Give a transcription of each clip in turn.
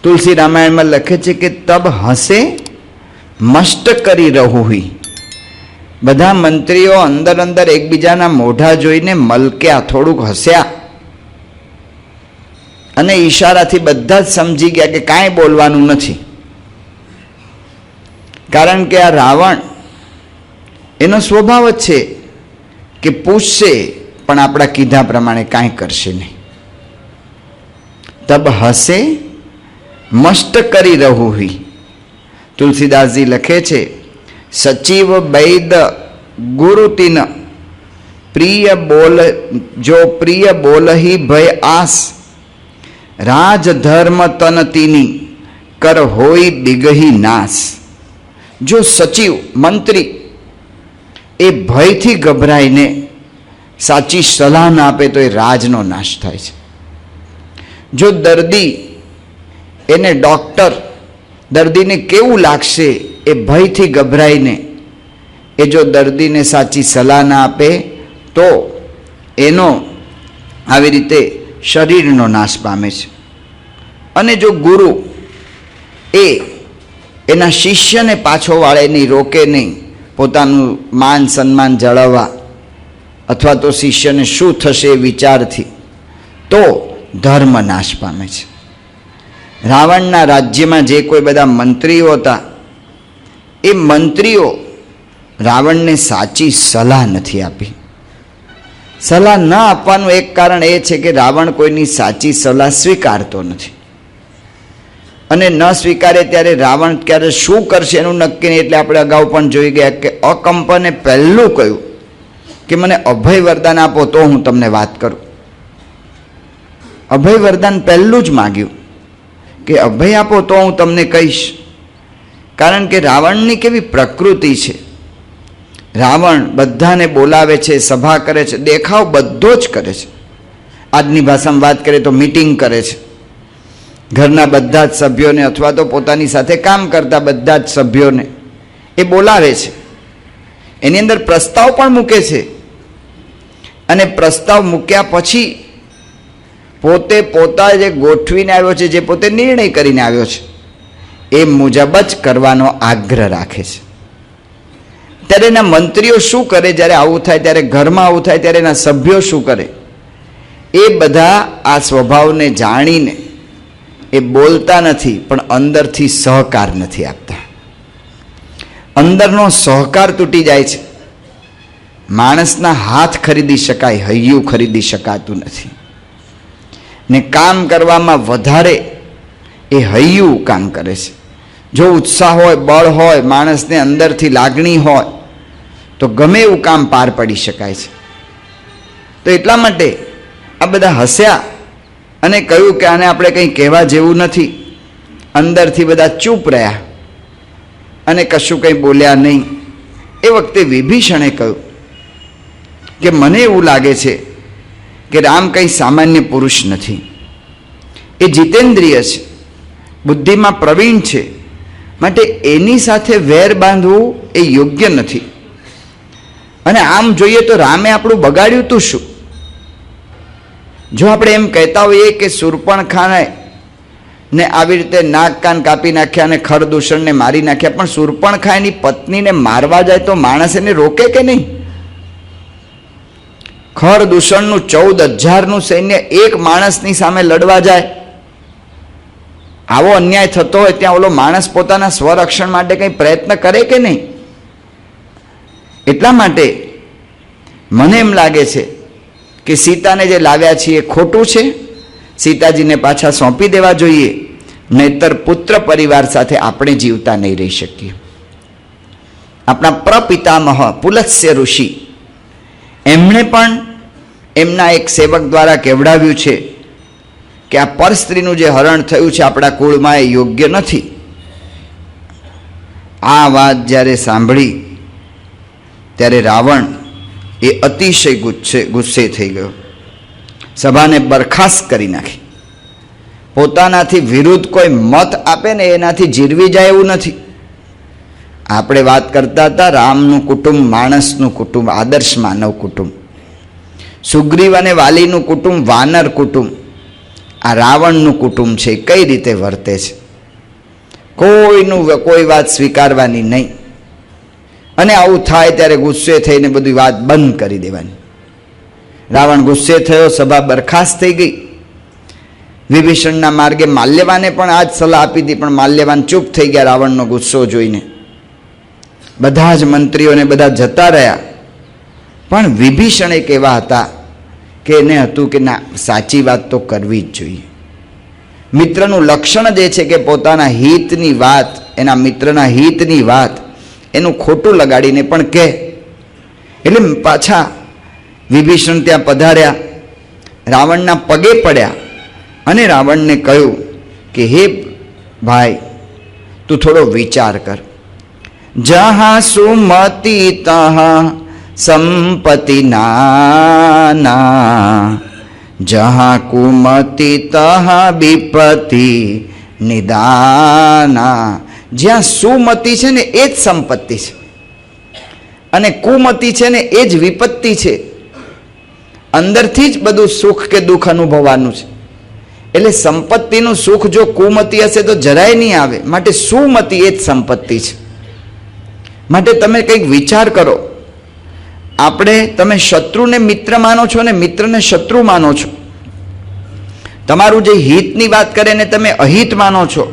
તુલસી રામાયણમાં લખે છે કે તબ હસે મસ્ત કરી રહું હી. બધા મંત્રીઓ અંદર અંદર એકબીજાના મોઢા જોઈને મલક્યા, થોડુંક હસ્યા અને ઈશારાથી બધા જ સમજી ગયા કે કાંઈ બોલવાનું નથી. કારણ કે આ રાવણ, એનો સ્વભાવ જ છે કે પૂછશે પણ આપણા કીધા પ્રમાણે કાંઈ કરશે નહીં. તબ હસે મસ્ત કરી રહું હી. તુલસીદાસજી લખે છે, સચિવ વૈદ ગુરુ તિન પ્રિય બોલ, જો પ્રિય બોલહી ભય આસ, રાજ ધર્મ તન તીની કર હોય દિગહી નાશ. જો સચિવ મંત્રી એ ભયથી ગભરાઈને સાચી સલાહ ના આપે તો એ રાજનો નાશ થાય છે. જો દર્દી, એને ડૉક્ટર, દર્દીને કેવું લાગશે એ ભયથી ગભરાઈને એ જો દર્દીને સાચી સલાહ ના આપે તો એનો આવી રીતે શરીરનો નાશ પામે છે. અને જો ગુરુ એ એના શિષ્યને પાછો વાળે નહીં, રોકે નહીં, પોતાનું માન સન્માન જાળવવા અથવા તો શિષ્યને શું થશે એ વિચારથી, તો ધર્મ નાશ પામે છે. રાવણના રાજ્યમાં જે કોઈ બધા મંત્રીઓ હતા એ મંત્રીઓ રાવણને સાચી સલાહ નથી આપી. સલાહ ન આપવાનું એક કારણ એ છે કે રાવણ કોઈની સાચી સલાહ સ્વીકારતો નથી. અને ન સ્વીકારે ત્યારે રાવણ ક્યારે શું કરશે એનું નક્કી નહીં. એટલે આપણે અગાઉ પણ જોઈ ગયા કે અકંપને પહેલું કહ્યું કે મને અભય વરદાન આપો તો હું તમને વાત કરું. અભય વરદાન પહેલું જ માગ્યું કે અભય આપો તો હું તમને કહીશ. કારણ કે રાવણની કેવી પ્રકૃતિ છે. રાવણ બધાને બોલાવે છે, સભા કરે છે, દેખાવ બધો જ કરે છે. આજની ભાષામાં વાત કરીએ તો મીટિંગ કરે છે. ઘરના બધા જ સભ્યોને અથવા તો પોતાની સાથે કામ કરતા બધા જ સભ્યોને એ બોલાવે છે. એની અંદર પ્રસ્તાવ પણ મૂકે છે. અને પ્રસ્તાવ મૂક્યા પછી પોતે પોતા જે ગોઠવીને આવ્યો છે, જે પોતે નિર્ણય કરીને આવ્યો છે, એ મુજબ જ કરવાનો આગ્રહ રાખે છે. ત્યારે એના મંત્રીઓ શું કરે જ્યારે આવું થાય, ત્યારે ઘરમાં આવું થાય ત્યારે એના સભ્યો શું કરે, એ બધા આ સ્વભાવને જાણીને એ બોલતા નથી પણ અંદરથી સહકાર નથી આપતા. અંદરનો સહકાર તૂટી જાય છે. માણસના હાથ ખરીદી શકાય, હૈયું ખરીદી શકાતું નથી. ને કામ કરવામાં વધારે એ હૈયું કામ કરે છે. જો ઉત્સાહ હોય, બળ હોય, માણસને અંદરથી લાગણી હોય તો ગમે એવું કામ પાર પડી શકાય છે. તો એટલા માટે આ બધા હસ્યા અને કહ્યું કે આને આપણે કંઈ કહેવા જેવું નથી. અંદરથી બધા ચૂપ રહ્યા અને કશું કંઈ બોલ્યા નહીં. એ વખતે વિભીષણે કહ્યું કે મને એવું લાગે છે કે રામ કંઈ સામાન્ય પુરુષ નથી. એ જીતેન્દ્રિય છે, બુદ્ધિમાં પ્રવીણ છે, માટે એની સાથે વેર બાંધવું એ યોગ્ય નથી. અને આમ જોઈએ તો રામે આપણું બગાડ્યું તું શું? જો આપણે એમ કહેતા હોઈએ કે શૂર્પણખાને ને આવી રીતે નાક કાન કાપી નાખ્યા અને ખરદૂષણને મારી નાખ્યા, પણ શૂર્પણખા એની પત્નીને મારવા જાય તો માણસ એને રોકે કે નહીં? ખરદૂષણનું 14,000નું સૈન્ય એક માણસની સામે લડવા જાય, આવો અન્યાય થતો હોય ત્યાં ઓલો માણસ પોતાના સ્વરક્ષણ માટે કંઈ પ્રયત્ન કરે કે નહીં? એટલા માટે મને એમ લાગે છે કે સીતાને જે લાવ્યા છીએ એ ખોટું છે. સીતાજીને પાછા સોંપી દેવા જોઈએ, નહીતર પુત્ર પરિવાર સાથે આપણે જીવતા નહીં રહી શકીએ. આપણા પ્રપિતામહ પુલત્સ્ય ઋષિ, એમણે પણ એમના એક સેવક દ્વારા કહેવડાવ્યું છે કે આ પરસ્ત્રીનું જે હરણ થયું છે આપણા કુળમાં એ યોગ્ય નથી. આ વાત જ્યારે સાંભળી ત્યારે રાવણ એ અતિશય ગુસ્સે થઈ ગયો. સભાને બરખાસ્ત કરી નાખી. પોતાનાથી વિરુદ્ધ કોઈ મત આપે ને એનાથી જીરવી જાય એવું નથી. આપણે વાત કરતા હતા રામનું કુટુંબ માણસનું કુટુંબ, આદર્શ માનવ કુટુંબ. સુગ્રીવ અને વાલીનું કુટુંબ વાનર કુટુંબ. આ રાવણનું કુટુંબ છે કઈ રીતે વર્તે છે. કોઈ વાત સ્વીકારવાની નહીં, અને આવું થાય ત્યારે ગુસ્સે થઈને બધી વાત બંધ કરી દેવાની. રાવણ ગુસ્સે થયો, સભા બરખાસ્ત થઈ ગઈ. વિભીષણના માર્ગે માલ્યવાને પણ આ જ સલાહ આપી હતી, પણ માલ્યવાન ચૂપ થઈ ગયા રાવણનો ગુસ્સો જોઈને. બધા જ મંત્રીઓને બધા જતા રહ્યા, પણ વિભીષણ એક એવા હતા કે એને હતું કે ના, સાચી વાત તો કરવી જ જોઈએ. મિત્રનું લક્ષણ જ એ છે કે પોતાના હિતની વાત, એના મિત્રના હિતની વાત એનું ખોટું લગાડીને પણ કહે. એટલે પાછા વિભીષણ ત્યાં પધાર્યા, રાવણના પગે પડ્યા અને રાવણને કહ્યું કે હે ભાઈ, તું થોડો વિચાર કર. જહાં સુમતિ તહાં સંપત્તિ નાના, જહાં કુમતિ તહાં વિપત્તિ નિદાના. જ્યાં સુમતિ છે ને એ જ સંપત્તિ છે, અને કુમતિ છે ને એ જ વિપત્તિ છે. અંદરથી જ બધું સુખ કે દુઃખ અનુભવવાનું છે. એટલે સંપત્તિનું સુખ જો કુમતિ હશે તો જરાય નહીં આવે. માટે સુમતિ એ જ સંપત્તિ છે. માટે તમે કંઈક વિચાર કરો. તમે શત્રુને મિત્ર માનો છો ને મિત્રને શત્રુ માનો છો. તમારું જે હિતની વાત કરે ને તમે અહિત માનો છો.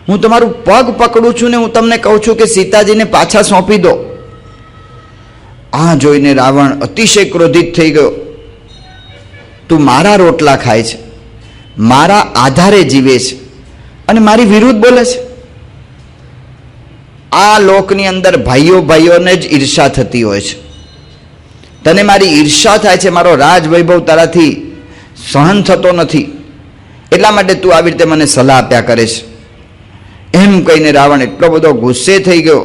હું તમારું પગ પકડું છું ને હું તમને કહું છું કે સીતાજીને પાછા સોંપી દો. આ જોઈને રાવણ અતિશય ક્રોધિત થઈ ગયો. તું મારા રોટલા ખાય છે, મારા આધારે જીવે છે અને મારી વિરુદ્ધ બોલે છે. આ લોકની અંદર ભાઈઓને જ ઈર્ષા થતી હોય છે. તને મારી ઈર્ષા થાય છે, મારો રાજ વૈભવ તારાથી સહન થતો નથી, એટલા માટે તું આવી રીતે મને સલાહ આપ્યા કરે છે. એમ કહીને રાવણ એટલો બધો ગુસ્સે થઈ ગયો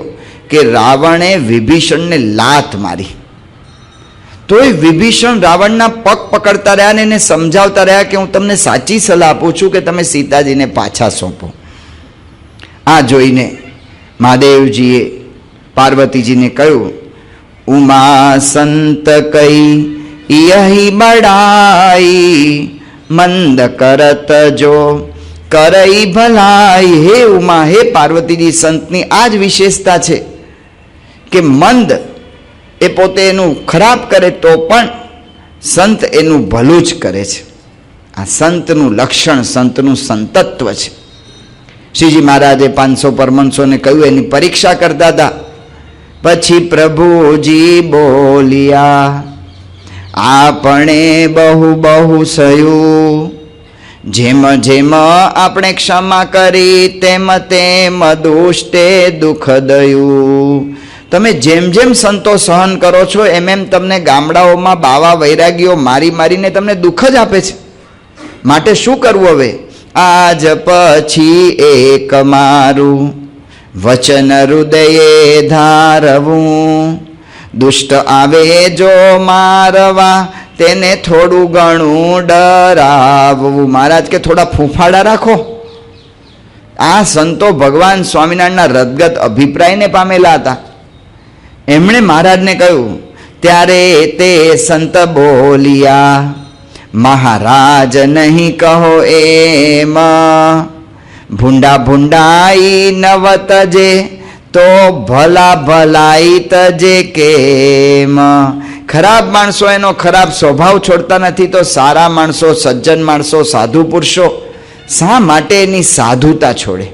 કે રાવણે વિભીષણને લાત મારી. તોય વિભીષણ રાવણના પગ પકડતા રહ્યા ને એને સમજાવતા રહ્યા કે હું તમને સાચી સલાહ આપું છું કે તમે સીતાજીને પાછા સોંપો. આ જોઈને મહાદેવજીએ પાર્વતીજીને કહ્યું, ઉમા સંત કઈ યહી બડાઈ, મંદ કરત જો કરઈ ભલાઈ. હે ઉમા, હે પાર્વતીજી, સંતની આ જ વિશેષતા છે કે મંદ એ પોતે એનું ખરાબ કરે તો પણ સંત એનું ભલું જ કરે છે. આ સંતનું લક્ષણ, સંતનું સંતત્વ છે. શ્રીજી મહારાજે 500 પરમહંસોને કહ્યું, એની પરીક્ષા કરતા હતા. પછી પ્રભુજી બોલ્યા, આપણે બહુ બહુ સહ્યું, જેમ જેમ આપણે ક્ષમા કરી તેમ તેમ દુષ્ટે દુઃખ દયું. તમે જેમ જેમ સંતો સહન કરો છો એમ એમ તમને ગામડાઓમાં બાવા વૈરાગીઓ મારી મારીને તમને દુઃખ જ આપે છે. માટે શું કરવું હવે? આજ પછી એક મારું વચન હૃદયે ધારવું, દુષ્ટ આવે જો મારવા તેને થોડું ઘણું ડરાવવું. મહારાજ કે થોડા ફૂંફાડા રાખો. આ સંતો ભગવાન સ્વામિનારાયણના રદગત અભિપ્રાયને પામેલા હતા. એમણે મહારાજને કહ્યું, ત્યારે તે સંત બોલ્યા, મહારાજ નહીં કહો એમ, ભૂંડા ભૂંડાઈ નવ તજે તો ભલા ભલાઈ તજે કેમ. ખરાબ માણસો એનો ખરાબ સ્વભાવ છોડતા નથી તો સારા માણસો, સજ્જન માણસો, સાધુ પુરુષો શા માટે એની સાધુતા છોડે?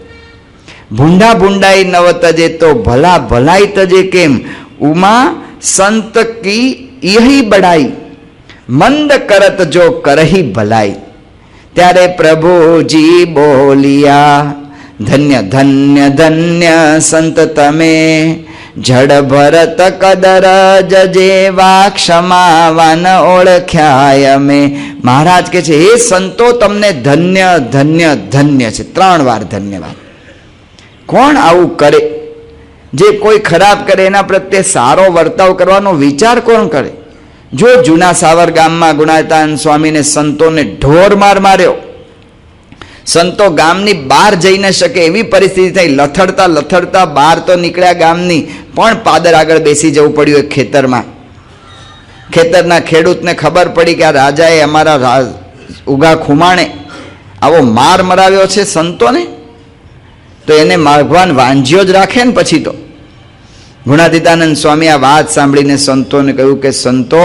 ભૂંડા ભૂંડાઈ નવ તજે તો ભલા ભલાઈ તજે કેમ. ઉમા સંત કી યહી બડાઈ, મંદ કરત જો કરહી ભલાઈ. ત્યારે પ્રભુજી બોલ્યા, ધન્ય ધન્ય ધન્ય સંત તમે, જડ ભરત કદર જેવા ક્ષમાવાન ઓળખ્યા અમે. મહારાજ કે છે, હે સંતો, તમને ધન્ય ધન્ય ધન્ય છે. 3 વાર ધન્યવાદ. કોણ આવું કરે? જે કોઈ ખરાબ કરે એના પ્રત્યે સારો વર્તાવ કરવાનો વિચાર કોણ કરે? જો જૂના સાવર ગામમાં ગુણાતાન સ્વામીને સંતોને ઢોર માર માર્યો. સંતો ગામની બહાર જઈ ન શકે એવી પરિસ્થિતિ થઈ. લથડતા લથડતા બહાર તો નીકળ્યા ગામની, પણ પાદર આગળ બેસી જવું પડ્યું એક ખેતરમાં. ખેતરના ખેડૂતને ખબર પડી કે આ રાજાએ અમારા ઉગા ખુમાણે આવો માર મરાવ્યો છે સંતોને, તો એને ભગવાન વાંજ્યો જ રાખે ને. પછી તો ગુણાતીતાનંદ સ્વામી આ વાત સાંભળીને સંતોને કહ્યું કે સંતો,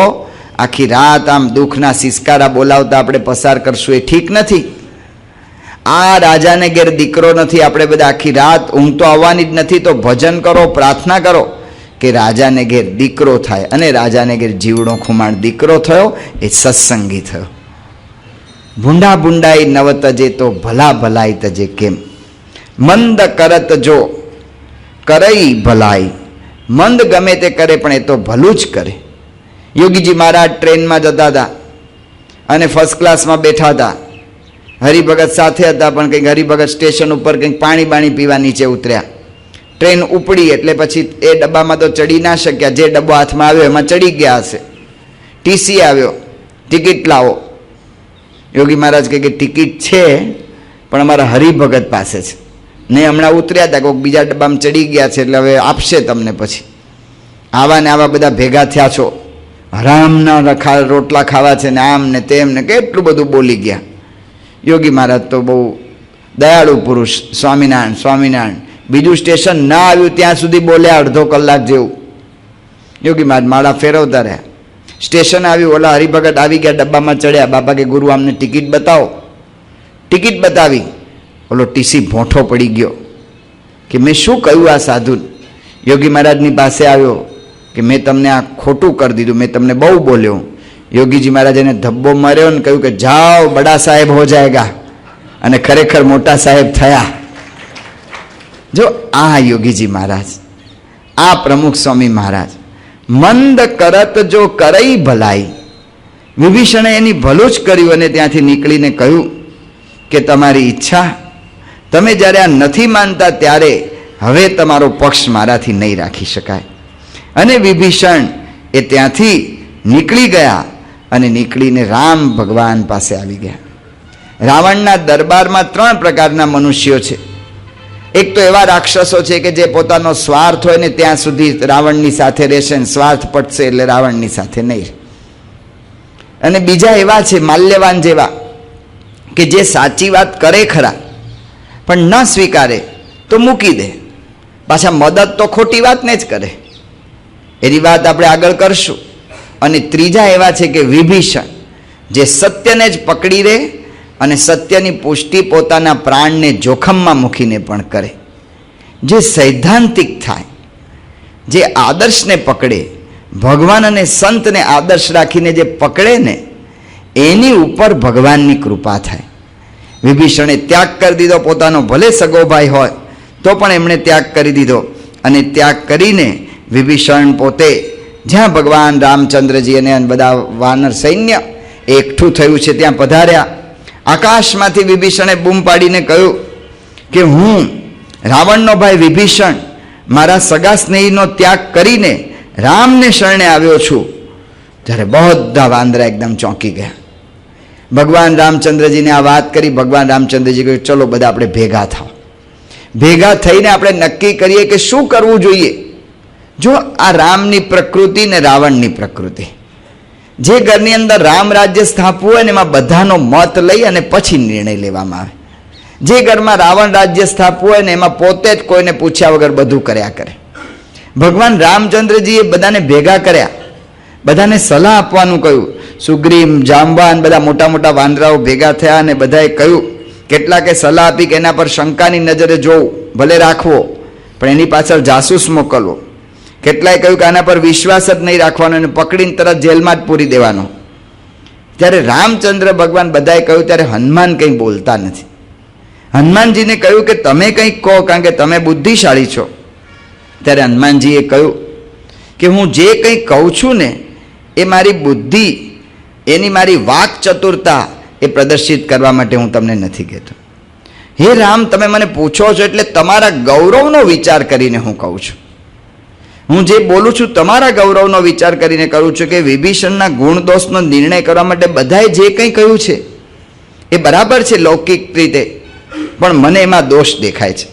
આખી રાત આમ દુઃખના સિસકારા બોલાવતા આપણે પસાર કરશું એ ઠીક નથી. આ રાજાને ઘેર દીકરો નથી, આપણે બધા આખી રાત ઊંઘ તો આવવાની જ નથી, તો ભજન કરો, પ્રાર્થના કરો કે રાજાને ઘેર દીકરો થાય. અને રાજાને ઘેર જીવડો ખુમાણ દીકરો થયો, એ સત્સંગી થયો. ભૂંડા ભૂંડાઈ નવ તજે તો ભલા ભલાઈ તજે કેમ, મંદ કરત જો કરઈ ભલાઈ. મંદ ગમે તે કરે પણ એ તો ભલું જ કરે. યોગીજી મહારાજ ટ્રેનમાં જતા હતા અને ફર્સ્ટ ક્લાસમાં બેઠા હતા. હરિભગત સાથે હતા, પણ કંઈક હરિભગત સ્ટેશન ઉપર કંઈક પાણી બાણી પીવા નીચે ઉતર્યા. ટ્રેન ઉપડી એટલે પછી એ ડબ્બામાં તો ચડી ના શક્યા. જે ડબ્બો હાથમાં આવ્યો એમાં ચડી ગયા હશે. ટીસી આવ્યો, ટિકિટ લાવો. યોગી મહારાજ કહે કે ટિકિટ છે પણ અમારા હરિભગત પાસે છે, નહીં હમણાં ઉતર્યા હતા, કોઈક બીજા ડબ્બામાં ચડી ગયા છે એટલે હવે આપશે તમને. પછી આવા ને આવા બધા ભેગા થયા છો, હરામના રોટલા ખાવા છે ને આમ ને તેમ ને કેટલું બધું બોલી ગયા. યોગી મહારાજ તો બહુ દયાળુ પુરુષ, સ્વામિનારાયણ સ્વામિનારાયણ. બીજું સ્ટેશન ના આવ્યું ત્યાં સુધી બોલ્યા અડધો કલાક જેવું. યોગી મહારાજ માળા ફેરવતા રહ્યા. સ્ટેશન આવ્યું, ઓલા હરિભગત આવી ગયા, ડબ્બામાં ચડ્યા. બાપા કે ગુરુ અમને ટિકિટ બતાવો. ટિકિટ બતાવી, ઓલો ટીસી ભોંઠો પડી ગયો કે મેં શું કહ્યું આ સાધુ. યોગી મહારાજની પાસે આવ્યો કે મેં તમને આ ખોટું કરી દીધું, મેં તમને બહુ બોલ્યો. યોગીજી મહારાજ એને ધબ્બો માર્યો ને કહ્યું કે જાઓ બડા સાહેબ હો જાયગા, અને ખરેખર મોટા સાહેબ થયા. જો આ યોગીજી મહારાજ, આ પ્રમુખ સ્વામી મહારાજ. મંદ કરત જો કરઈ ભલાઈ. વિભીષણે એની ભલું જ કર્યું અને ત્યાંથી નીકળીને કહ્યું કે તમારી ઈચ્છા, તમે જ્યારે આ નથી માનતા ત્યારે હવે તમારો પક્ષ મારાથી નહીં રાખી શકાય. અને વિભીષણ એ ત્યાંથી નીકળી ગયા અને નીકળીને રામ ભગવાન પાસે આવી ગયા. રાવણના દરબારમાં 3 પ્રકારના મનુષ્યો છે. એક તો એવા રાક્ષસો છે કે જે પોતાનો સ્વાર્થ હોય ને ત્યાં સુધી રાવણની સાથે રહેશે, ને સ્વાર્થ પટશે એટલે રાવણની સાથે નહીં. અને બીજા એવા છે માલ્યવાન જેવા કે જે સાચી વાત કરે ખરા પણ ન સ્વીકારે તો મૂકી દે, પાછા મદદ તો ખોટી વાતને જ કરે. એની વાત આપણે આગળ કરશું. અને ત્રીજા એવા છે કે વિભીષણ, જે સત્યને જ પકડી રહે અને સત્યની પુષ્ટિ પોતાના પ્રાણને જોખમમાં મૂકીને પણ કરે. જે સૈદ્ધાંતિક થાય, જે આદર્શને પકડે, ભગવાન અને સંતને આદર્શ રાખીને જે પકડે ને એની ઉપર ભગવાનની કૃપા થાય. વિભીષણે ત્યાગ કરી દીધો પોતાનો, ભલે સગો ભાઈ હોય તો પણ એમણે ત્યાગ કરી દીધો. અને ત્યાગ કરીને વિભીષણ પોતે જ્યાં ભગવાન રામચંદ્રજી અને બધા વાનર સૈન્ય એકઠું થયું છે ત્યાં પધાર્યા. આકાશમાંથી વિભીષણે બૂમ પાડીને કહ્યું કે હું રાવણનો ભાઈ વિભીષણ મારા સગા સ્નેહીનો ત્યાગ કરીને રામને શરણે આવ્યો છું. ત્યારે બધા વાંદરા એકદમ ચોંકી ગયા. ભગવાન રામચંદ્રજીને આ વાત કરી. ભગવાન રામચંદ્રજી કહ્યું ચલો બધા આપણે ભેગા થાવ. ભેગા થઈને આપણે નક્કી કરીએ કે શું કરવું જોઈએ. જો આ રામની પ્રકૃતિ ને રાવણની પ્રકૃતિ, જે ઘરની અંદર રામ રાજ્ય સ્થાપવું હોય ને એમાં બધાનો મત લઈ અને પછી નિર્ણય લેવામાં આવે. જે ઘરમાં રાવણ રાજ્ય સ્થાપવું હોય ને એમાં પોતે જ કોઈને પૂછ્યા વગર બધું કર્યા કરે. ભગવાન રામચંદ્રજીએ બધાને ભેગા કર્યા, બધાને સલાહ આપવાનું કહ્યું. સુગ્રીવ, જાંબાન બધા મોટા મોટા વાંદરાઓ ભેગા થયા અને બધાએ કહ્યું, કેટલાકે સલાહ આપી કે એના પર શંકાની નજરે જોવું, ભલે રાખવો પણ એની પાછળ જાસૂસ મોકલવો. કેટલાય કહ્યું કે આના પર વિશ્વાસ જ નહીં રાખવાનો અને પકડીને તરત જેલમાં જ પૂરી દેવાનો. ત્યારે રામચંદ્ર ભગવાન બધાએ કહ્યું ત્યારે હનુમાન કંઈ બોલતા નથી. હનુમાનજીને કહ્યું કે તમે કંઈક કહો, કારણ કે તમે બુદ્ધિશાળી છો. ત્યારે હનુમાનજીએ કહ્યું કે હું જે કંઈ કહું છું ને એ મારી બુદ્ધિ, એની મારી વાક ચતુરતા એ પ્રદર્શિત કરવા માટે હું તમને નથી કહેતો. હે રામ, તમે મને પૂછો છો એટલે તમારા ગૌરવનો વિચાર કરીને હું કહું છું. હું જે બોલું છું તમારા ગૌરવનો વિચાર કરીને કરું છું કે વિભીષણના ગુણ દોષનો નિર્ણય કરવા માટે બધાએ જે કંઈ કહ્યું છે એ બરાબર છે લૌકિક રીતે, પણ મને એમાં દોષ દેખાય છે.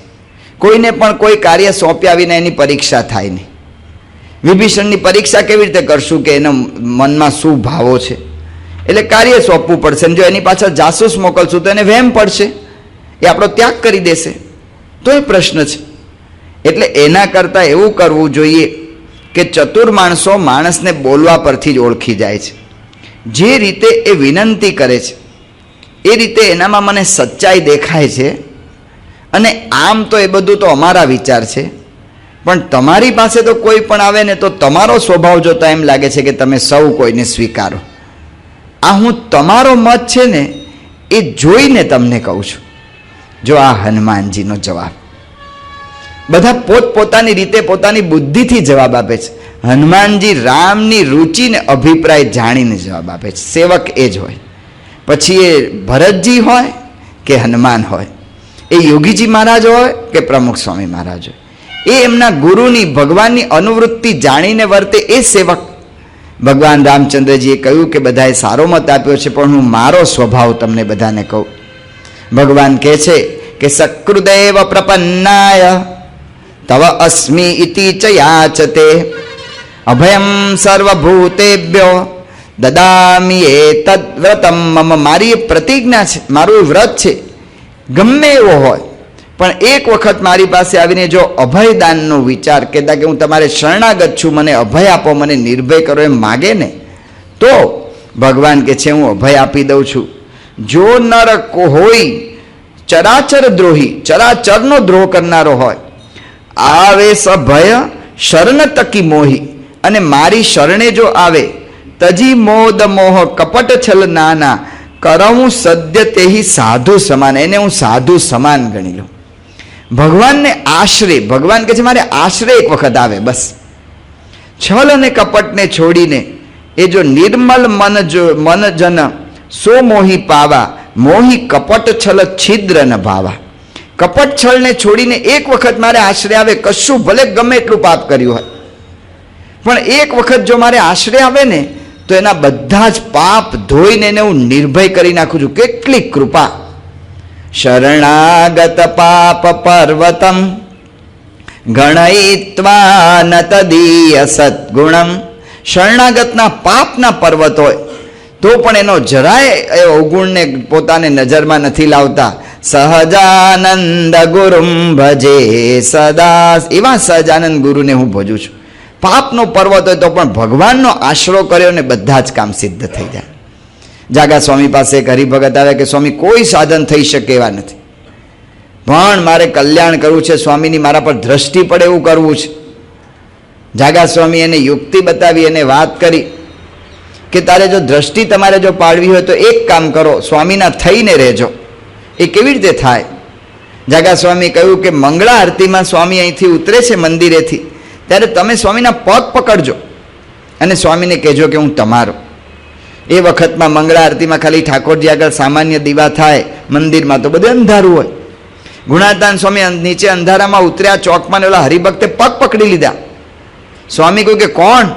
કોઈને પણ કોઈ કાર્ય સોંપ્યા વિના એની પરીક્ષા થાય નહીં. વિભીષણની પરીક્ષા કેવી રીતે કરશું કે એના મનમાં શું ભાવો છે, એટલે કાર્ય સોંપવું પડશે. જો એની પાછળ જાસૂસ મોકલશું તો એને વહેમ પડશે, એ આપણો ત્યાગ કરી દેશે, તો એ પ્રશ્ન છે. એટલે એના કરતાં એવું કરવું જોઈએ કે ચતુર માણસો માણસને બોલવા પરથી જ ઓળખી જાય છે. જે રીતે એ વિનંતી કરે છે એ રીતે એનામાં મને સચ્ચાઈ દેખાય છે. અને આમ તો એ બધું તો અમારા વિચાર છે, પણ તમારી પાસે તો કોઈ પણ આવે ને તો તમારો સ્વભાવ જોતા એમ લાગે છે કે તમે સૌ કોઈને સ્વીકારો. આ હું તમારો મત છે ને એ જોઈને તમને કહું છું. જો આ હનુમાનજીનો જવાબ, બધા પોતપોતાની રીતે પોતાની બુદ્ધિથી જવાબ આપે છે. હનુમાનજી રામની રુચિને અભિપ્રાય જાણીને જવાબ આપે છે. સેવક એ જ હોય, પછી એ ભરતજી હોય કે હનુમાન હોય, એ યોગીજી મહારાજ હોય કે પ્રમુખ સ્વામી મહારાજ હોય, એ એમના ગુરુની ભગવાનની અનુવૃત્તિ જાણીને વર્તે એ સેવક. ભગવાન રામચંદ્રજીએ કહ્યું કે બધાએ સારો મત આપ્યો છે, પણ હું મારો સ્વભાવ તમને બધાને કહું. ભગવાન કહે છે કે સકૃદેવ પ્રપન્નાય તવ અસ્મિ ઇતિ ચ યાચતે અભયમ સર્વભૂતેભ્યો દદામી એતદ વ્રતમ મમ. મારી એ પ્રતિજ્ઞા છે, મારું વ્રત છે, ગમે એવો હોય પણ એક વખત મારી પાસે આવીને જો અભયદાનનો વિચાર કહેતા કે હું તમારે શરણાગત છું, મને અભય આપો, મને નિર્ભય કરો એમ માગે ને તો ભગવાન કે છે હું અભય આપી દઉં છું. જો નર હોય ચરાચર દ્રોહી, ચરાચરનો દ્રોહ કરનારો હોય, આવે સભય શરણ તકી મોહી, અને મારી શરણે જો આવે તજી મોદ મોહ કપટ છલ નાના કરવું સદ્ય તેહી સાધુ સમાન. એને હું સાધુ સમાન ગણી લઉં. ભગવાનને આશરે, ભગવાન કહે છે મારે આશરે એક વખત આવે બસ. છલ અને કપટને છોડીને એ જો નિર્મલ મન જન સો મોહી પાવા, મોહી કપટ છલ છિદ્ર ન ભાવા. કપટ છળને છોડીને એક વખત મારે આશરે આવે, કશું ભલે ગમે એટલું પાપ કર્યું હોય, પણ એક વખત જો મારે આશરે આવે ને તો એના બધા જ પાપ ધોઈને એને હું નિર્ભય કરી નાખું છું. કેટલી કૃપા! શરણાગત પાપ પર્વતમ ગણયિત્વા ન તદીય સદ્ગુણમ. શરણાગતના પાપના પર્વત હોય તો પણ એનો જરાય એ અવગુણને પોતાને નજરમાં નથી લાવતા. સહજાનંદ ગુરુમ ભજે સદા. એવા સહજાનંદ ગુરુને હું ભજું છું. પાપનો પર્વત હોય તો પણ ભગવાનનો આશરો કર્યો ને બધા જ કામ સિદ્ધ થઈ જાય. જાગા સ્વામી પાસે એક હરિભગત આવે કે સ્વામી કોઈ સાધન થઈ શકે એવા નથી, પણ મારે કલ્યાણ કરવું છે, સ્વામીની મારા પર દ્રષ્ટિ પડે એવું કરવું છે. જાગા સ્વામી એને યુક્તિ બતાવી, એને વાત કરી કે તારે જો દ્રષ્ટિ તમારે જો પાડવી હોય તો એક કામ કરો, સ્વામીના થઈને રહેજો. એ કેવી રીતે થાય? જાગા સ્વામી કહ્યું કે મંગળા આરતીમાં સ્વામી અહીંથી ઉતરે છે મંદિરેથી, ત્યારે તમે સ્વામીના પગ પકડજો અને સ્વામીને કહેજો કે હું તમારો. એ વખતમાં મંગળા આરતીમાં ખાલી ઠાકોરજી આગળ સામાન્ય દીવા થાય, મંદિરમાં તો બધું અંધારું હોય. ગુણાતાન સ્વામી નીચે અંધારામાં ઉતર્યા, ચોકમાં ઓલા હરિભક્તે પગ પકડી લીધા. સ્વામી કહ્યું કે કોણ?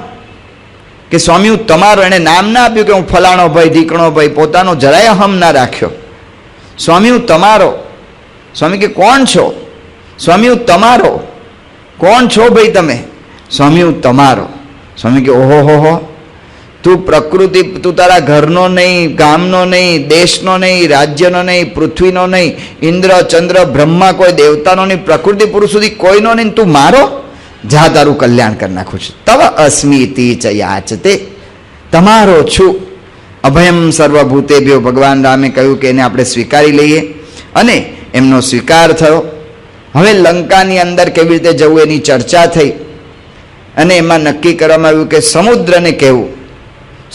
કે સ્વામી હું તમારો. એને નામ ના આપ્યું કે હું ફલાણો ભાઈ ઢીકણો ભાઈ, પોતાનો જરાય અહમ ના રાખ્યો. સ્વામી હું તમારો. સ્વામી કે કોણ છો? સ્વામી હું તમારો. કોણ છો ભાઈ તમે? સ્વામી હું તમારો. સ્વામી કે ઓહો હો, તું પ્રકૃતિ, તું તારા ઘરનો નહીં, ગામનો નહીં, દેશનો નહીં, રાજ્યનો નહીં, પૃથ્વીનો નહીં, ઇન્દ્ર ચંદ્ર બ્રહ્મા કોઈ દેવતાનો નહીં, પ્રકૃતિ પુરુષ સુધી કોઈનો નહીં, તું મારો. જા તારું કલ્યાણ કરી નાખું છું. તવ અસ્મિતિ ચ યાચતે. તમારો છું. અભયમ સર્વભૂતેભ્યો. ભગવાન રામે કહ્યું કે એને આપણે સ્વીકારી લઈએ અને એમનો સ્વીકાર થયો. હવે લંકાની અંદર કેવી રીતે જવું એની ચર્ચા થઈ અને એમાં નક્કી કરવામાં આવ્યું કે સમુદ્રને કહેવું.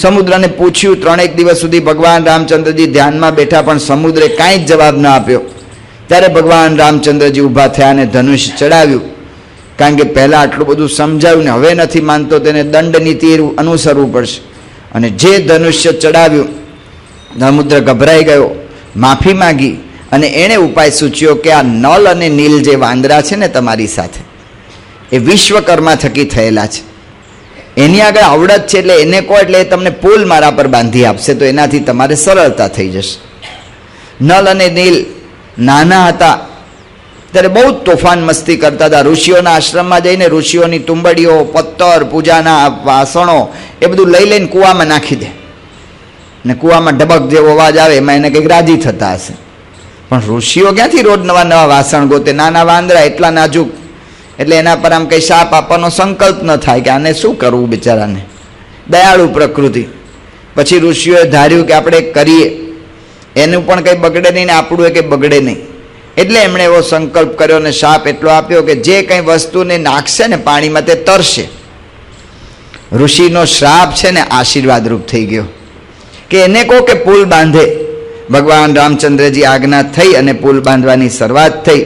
સમુદ્રને પૂછ્યું, 3 દિવસ સુધી ભગવાન રામચંદ્રજી ધ્યાનમાં બેઠા, પણ સમુદ્રે કાંઈ જ જવાબ ન આપ્યો. ત્યારે ભગવાન રામચંદ્રજી ઊભા થયા અને ધનુષ્ય ચડાવ્યું. કારણ કે પહેલાં આટલું બધું સમજાવ્યું ને હવે નથી માનતો, તેને દંડ નીતિ અનુસરવું પડશે. અને જે ધનુષ્ય ચડાવ્યું, સમુદ્ર ગભરાઈ ગયો, માફી માગી અને એણે ઉપાય સૂચ્યો કે આ નલ અને નીલ જે વાંદરા છે ને તમારી સાથે, એ વિશ્વકર્મા થકી થયેલા છે. એની આગળ આવડત છે, એટલે એને કહો એટલે એ તમને પુલ મારા પર બાંધી આપશે, તો એનાથી તમારે સરળતા થઈ જશે. નલ અને નીલ નાના હતા ત્યારે બહુ તોફાન મસ્તી કરતા હતા. ઋષિઓના આશ્રમમાં જઈને ઋષિઓની તુંબડીઓ, પત્તર, પૂજાના વાસણો એ બધું લઈ લઈને કૂવામાં નાખી દે. ને કૂવામાં ડબક જેવો અવાજ આવે એમાં એને કંઈક રાજી થતા હશે. પણ ઋષિઓ ક્યાંથી રોજ નવા નવા વાસણ ગોતે? નાના વાંદરા એટલા નાજુક, એટલે એના પર આમ કંઈ શાપ આપવાનો સંકલ્પ ન થાય કે આને શું કરવું બિચારાને. દયાળુ પ્રકૃતિ. પછી ઋષિઓએ ધાર્યું કે આપણે કરીએ, એનું પણ કંઈ બગડે નહીં ને આપણું એ કંઈ બગડે નહીં. એટલે એમણે એવો સંકલ્પ કર્યો ને શાપ એટલો આપ્યો કે જે કંઈ વસ્તુને નાખશે ને પાણીમાં તે તરશે. ઋષિનો શ્રાપ છે ને આશીર્વાદરૂપ થઈ ગયો કે એને કહો કે પુલ બાંધે. ભગવાન રામચંદ્રજી આજ્ઞા થઈ અને પુલ બાંધવાની શરૂઆત થઈ.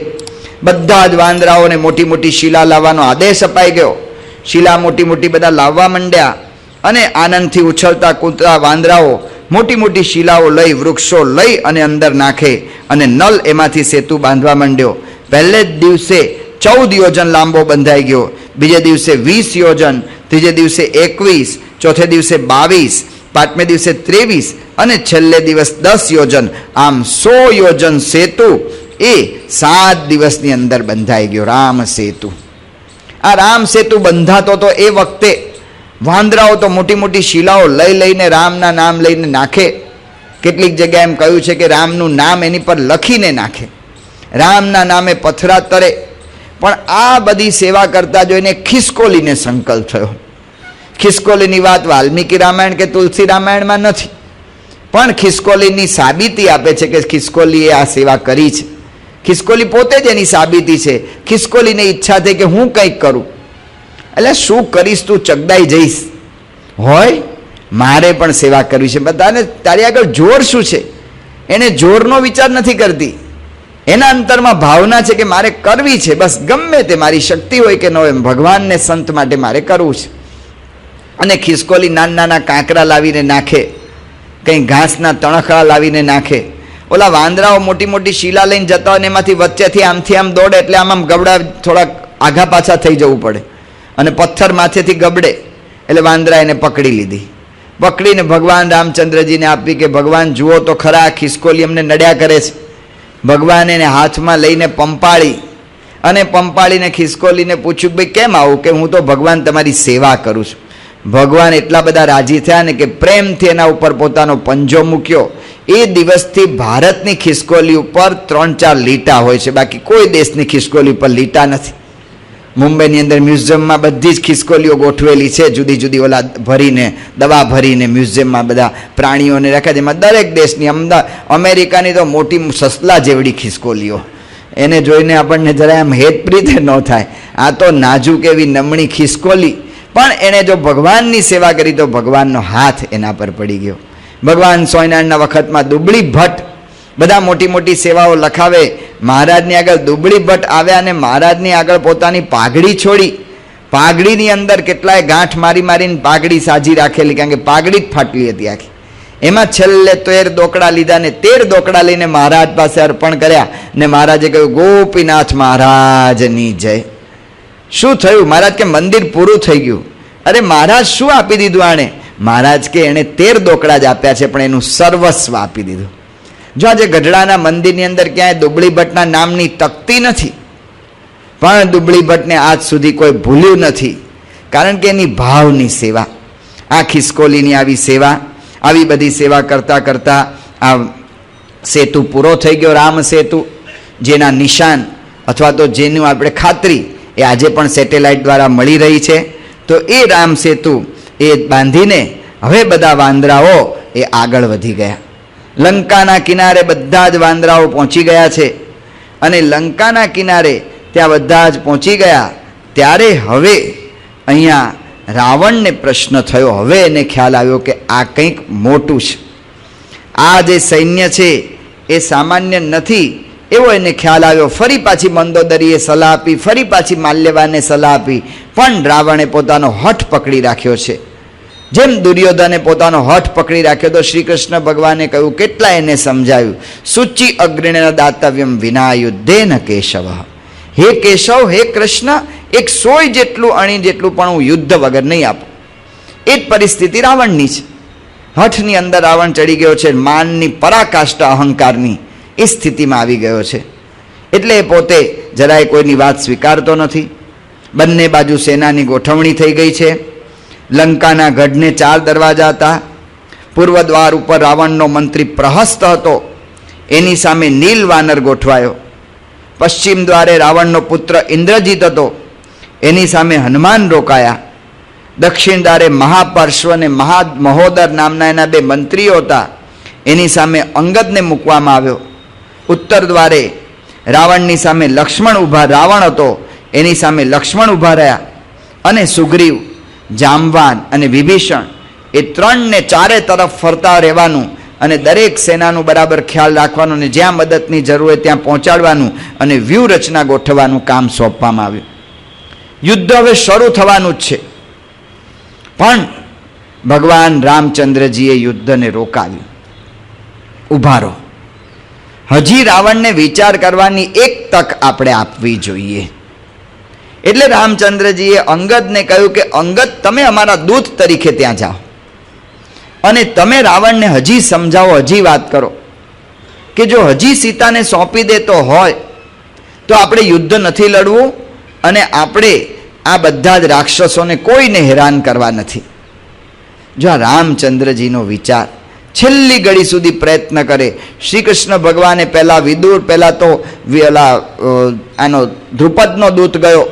બધા જ વાંદરાઓને મોટી મોટી શિલા લાવવાનો આદેશ અપાઈ ગયો. શિલા મોટી મોટી બધા લાવવા માંડ્યા અને આનંદથી ઉછળતા કૂદતા વાંદરાઓ મોટી મોટી શિલાઓ લઈ, વૃક્ષો લઈ અને અંદર નાખે અને નલ એમાંથી સેતુ બાંધવા માંડ્યો. પહેલે જ દિવસે 14 યોજન લાંબો બંધાઈ ગયો, બીજે દિવસે 20 યોજન, ત્રીજે દિવસે 21, ચોથે દિવસે 22, પાંચમે દિવસે 23 અને છેલ્લે દિવસ 10 યોજન. આમ 100 યોજન સેતુ એ 7 દિવસની અંદર બંધાઈ ગયો. રામ સેતુ. આ રામ સેતુ બંધાતો તો એ વખતે વાંદરાઓ તો મોટી મોટી શિલાઓ લઈ લઈને રામના નામ લઈને નાખે. કેટલીક જગ્યાએ એમ કહ્યું છે કે રામનું નામ એની પર લખીને નાખે, રામના નામે પથરા તરે. પણ આ બધી સેવા કરતા જોઈને ખિસકોલીને સંકલ્પ થયો. ખિસકોલીની વાત વાલ્મીકી રામાયણ કે તુલસી રામાયણમાં નથી, પણ ખિસકોલીની સાબિતી આપે છે કે ખિસકોલીએ આ સેવા કરી છે. ખિસકોલી પોતે જ એની સાબિતી છે. ખિસકોલીને ઈચ્છા થઈ કે હું કંઈક કરું. એટલે શું કરીશ તું? ચગદાઈ જઈશ હોય, મારે પણ સેવા કરવી છે. બધાને તારી આગળ જોર શું છે? એને જોરનો વિચાર નથી કરતી. એના અંતરમાં ભાવના છે કે મારે કરવી છે, બસ ગમે તે મારી શક્તિ હોય કે ન હોય, ભગવાનને સંત માટે મારે કરવું છે. અને ખિસકોલી નાના નાના કાંકરા લાવીને નાખે, કંઈ ઘાસના તણખડા લાવીને નાખે. ઓલા વાંદરાઓ મોટી મોટી શિલા લઈને જતા હોય ને એમાંથી વચ્ચેથી આમથી આમ દોડે એટલે આમ ગબડા થોડાક આઘા પાછા થઈ જવું પડે અને પથ્થર માથેથી ગબડે એટલે વાંદરા એને પકડી લીધી. પકડીને ભગવાન રામચંદ્રજીને આપી કે ભગવાન જુઓ તો ખરા, ખિસકોલી અમને નડ્યા કરે છે. ભગવાન એને હાથમાં લઈને પંપાળી અને પંપાળીને ખિસકોલીને પૂછ્યું કે ભાઈ કેમ આવું? કે હું તો ભગવાન તમારી સેવા કરું છું. ભગવાન એટલા બધા રાજી થયા ને કે પ્રેમથી એના ઉપર પોતાનો પંજો મૂક્યો. એ દિવસથી ભારતની ખિસકોલી ઉપર 3-4 લીટા હોય છે, બાકી કોઈ દેશની ખિસકોલી ઉપર લીટા નથી. મુંબઈની અંદર મ્યુઝિયમમાં બધી જ ખિસકોલીઓ ગોઠવેલી છે, જુદી જુદી ઓલા ભરીને, દવા ભરીને મ્યુઝિયમમાં બધા પ્રાણીઓને રાખ્યા. જેમાં દરેક દેશની, અમેરિકાની તો મોટી સસલા જેવડી ખિસકોલીઓ, એને જોઈને આપણને જરા આમ હેતપ્રીત ન થાય. આ તો નાજુક એવી નમણી ખિસકોલી, પણ એણે જો ભગવાનની સેવા કરી તો ભગવાનનો હાથ એના પર પડી ગયો. ભગવાન સ્વામિનારાયણના વખતમાં દુબળી ભટ્ટ બધા મોટી મોટી સેવાઓ લખાવે. મહારાજની આગળ દુબળી ભટ્ટ આવ્યા અને મહારાજની આગળ પોતાની પાઘડી છોડી. પાઘડીની અંદર કેટલાય ગાંઠ મારી મારીને પાઘડી સાજી રાખેલી, કારણ કે પાઘડી જ ફાટલી હતી આખી. એમાં છેલ્લે 13 દોકડા લીધા ને 13 દોકડા લઈને મહારાજ પાસે અર્પણ કર્યા ને મહારાજે કહ્યું ગોપીનાથ મહારાજની જય. શું થયું? મહારાજ કે મંદિર પૂરું થઈ ગયું. અરે મહારાજ શું આપી દીધું આણે? મહારાજ કે એણે 13 દોકડા જ આપ્યા છે, પણ એનું સર્વસ્વ આપી દીધું. જો આજે ગઢડાના મંદિરની અંદર ક્યાંય દુબળી ભટ્ટના નામની તકતી નથી, પણ દુબળી ભટ્ટને આજ સુધી કોઈ ભૂલ્યું નથી, કારણ કે એની ભાવની સેવા. આ ખિસકોલીની આવી સેવા, આવી બધી સેવા કરતાં કરતાં આ સેતુ પૂરો થઈ ગયો. રામ સેતુ, જેના નિશાન અથવા તો જેનું આપણે ખાતરી એ આજે પણ સેટેલાઇટ દ્વારા મળી રહી છે. તો એ રામ સેતુ એ બાંધીને હવે બધા વાંદરાઓ એ આગળ વધી ગયા. લંકાના કિનારે બધા જ વાંદરાઓ પહોંચી ગયા છે અને લંકાના કિનારે ત્યાં બધા જ પહોંચી ગયા. ત્યારે હવે અહીંયા રાવણને પ્રશ્ન થયો. હવે એને ખ્યાલ આવ્યો કે આ કંઈક મોટું છે, આ જે સૈન્ય છે એ સામાન્ય નથી એવો એને ખ્યાલ આવ્યો. ફરી પાછી મંદોદરીએ સલાહ આપી, ફરી પાછી માલ્યવાને સલાહ આપી, પણ રાવણે પોતાનો હઠ પકડી રાખ્યો છે. જેમ દુર્યોધને પોતાનો હઠ પકડી રાખ્યો તો શ્રી કૃષ્ણ ભગવાને કહ્યું, કેટલા એને સમજાવ્યું, સૂચિ અગ્રણેન દાતવ્યમ વિના યુદ્ધેન કેશવ. હે કેશવ, હે કૃષ્ણ, એક સોય જેટલું અણી જેટલું પણ હું યુદ્ધ વગર નહીં આપું. એ જ પરિસ્થિતિ રાવણની છે. હઠની અંદર રાવણ ચડી ગયો છે, માનની પરાકાષ્ઠા અહંકારની એ સ્થિતિમાં આવી ગયો છે. એટલે એ પોતે જરાય કોઈની વાત સ્વીકારતો નથી. બંને બાજુ સેનાની ગોઠવણી થઈ ગઈ છે. લંકાના ગઢને 4 દરવાજા હતા, પૂર્વ દ્વાર ઉપર રાવણનો મંત્રી પ્રહસ્ત હતો, એની સામે નીલ વાનર ગોઠવાયો. પશ્ચિમ દ્વારે રાવણનો પુત્ર ઇન્દ્રજીત હતો, એની સામે હનુમાન રોકાયા. દક્ષિણ દ્વારે મહાપાર્શ્વ અને મહોદર નામના એના બે મંત્રીઓ હતા, એની સામે અંગદને મૂકવામાં આવ્યો. ઉત્તર દ્વારે રાવણની સામે લક્ષ્મણ ઊભા, રાવણ હતો એની સામે લક્ષ્મણ ઊભા રહ્યા. અને સુગ્રીવ, જામવાન અને વિભીષણ એ ત્રણને ચારે તરફ ફરતા રહેવાનું અને દરેક સેનાનું બરાબર ખ્યાલ રાખવાનું અને જ્યાં મદદની જરૂર હોય ત્યાં પહોંચાડવાનું અને વ્યૂહરચના ગોઠવવાનું કામ સોંપવામાં આવ્યું. યુદ્ધ હવે શરૂ થવાનું જ છે, પણ ભગવાન રામચંદ્રજીએ યુદ્ધને રોકાવ્યું. ઊભા રહો, હજી રાવણને વિચાર કરવાની એક તક આપણે આપવી જોઈએ. એટલે રામચંદ્રજીએ અંગદને કહ્યું કે અંગદ, તમે અમારા દૂત તરીકે ત્યાં જાઓ અને તમે રાવણને હજી સમજાવો, હજી વાત કરો કે જો હજી સીતાને સોંપી દેતો હોય તો આપણે યુદ્ધ નથી લડવું અને આપણે આ બધા જ રાક્ષસોને કોઈને હેરાન કરવા નથી. જો આ રામચંદ્રજીનો વિચાર છેલ્લી ઘડી સુધી પ્રયત્ન કરે. શ્રી કૃષ્ણ ભગવાને પહેલા વિદુર, પહેલા તો આનો ધ્રુપદનો દૂત ગયો,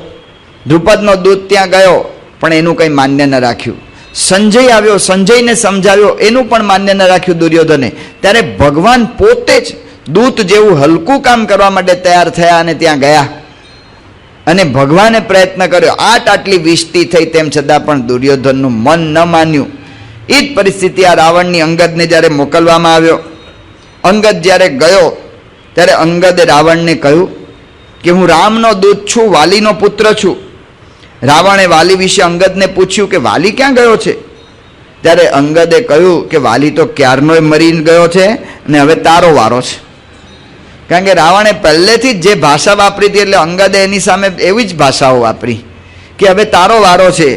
ધ્રુપદનો દૂત ત્યાં ગયો પણ એનું કંઈ માન્ય ન રાખ્યું. સંજય આવ્યો, સંજયને સમજાવ્યો, એનું પણ માન્ય ન રાખ્યું દુર્યોધને. ત્યારે ભગવાન પોતે જ દૂત જેવું હલકું કામ કરવા માટે તૈયાર થયા અને ત્યાં ગયા અને ભગવાને પ્રયત્ન કર્યો. આટલી વિષ્ટી થઈ તેમ છતાં પણ દુર્યોધનનું મન ન માન્યું. એ જ પરિસ્થિતિ આ રાવણની અંગદને જ્યારે મોકલવામાં આવ્યો. અંગદ જ્યારે ગયો ત્યારે અંગદે રાવણને કહ્યું કે હું રામનો દૂત છું, વાલીનો પુત્ર છું. રાવણે વાલી વિશે અંગદને પૂછ્યું કે વાલી ક્યાં ગયો છે? ત્યારે અંગદે કહ્યું કે વાલી તો ક્યારનોય મરી ગયો છે અને હવે તારો વારો છે. કારણ કે રાવણે પહેલેથી જ જે ભાષા વાપરી હતી એટલે અંગદે એની સામે એવી જ ભાષાઓ વાપરી કે હવે તારો વારો છે.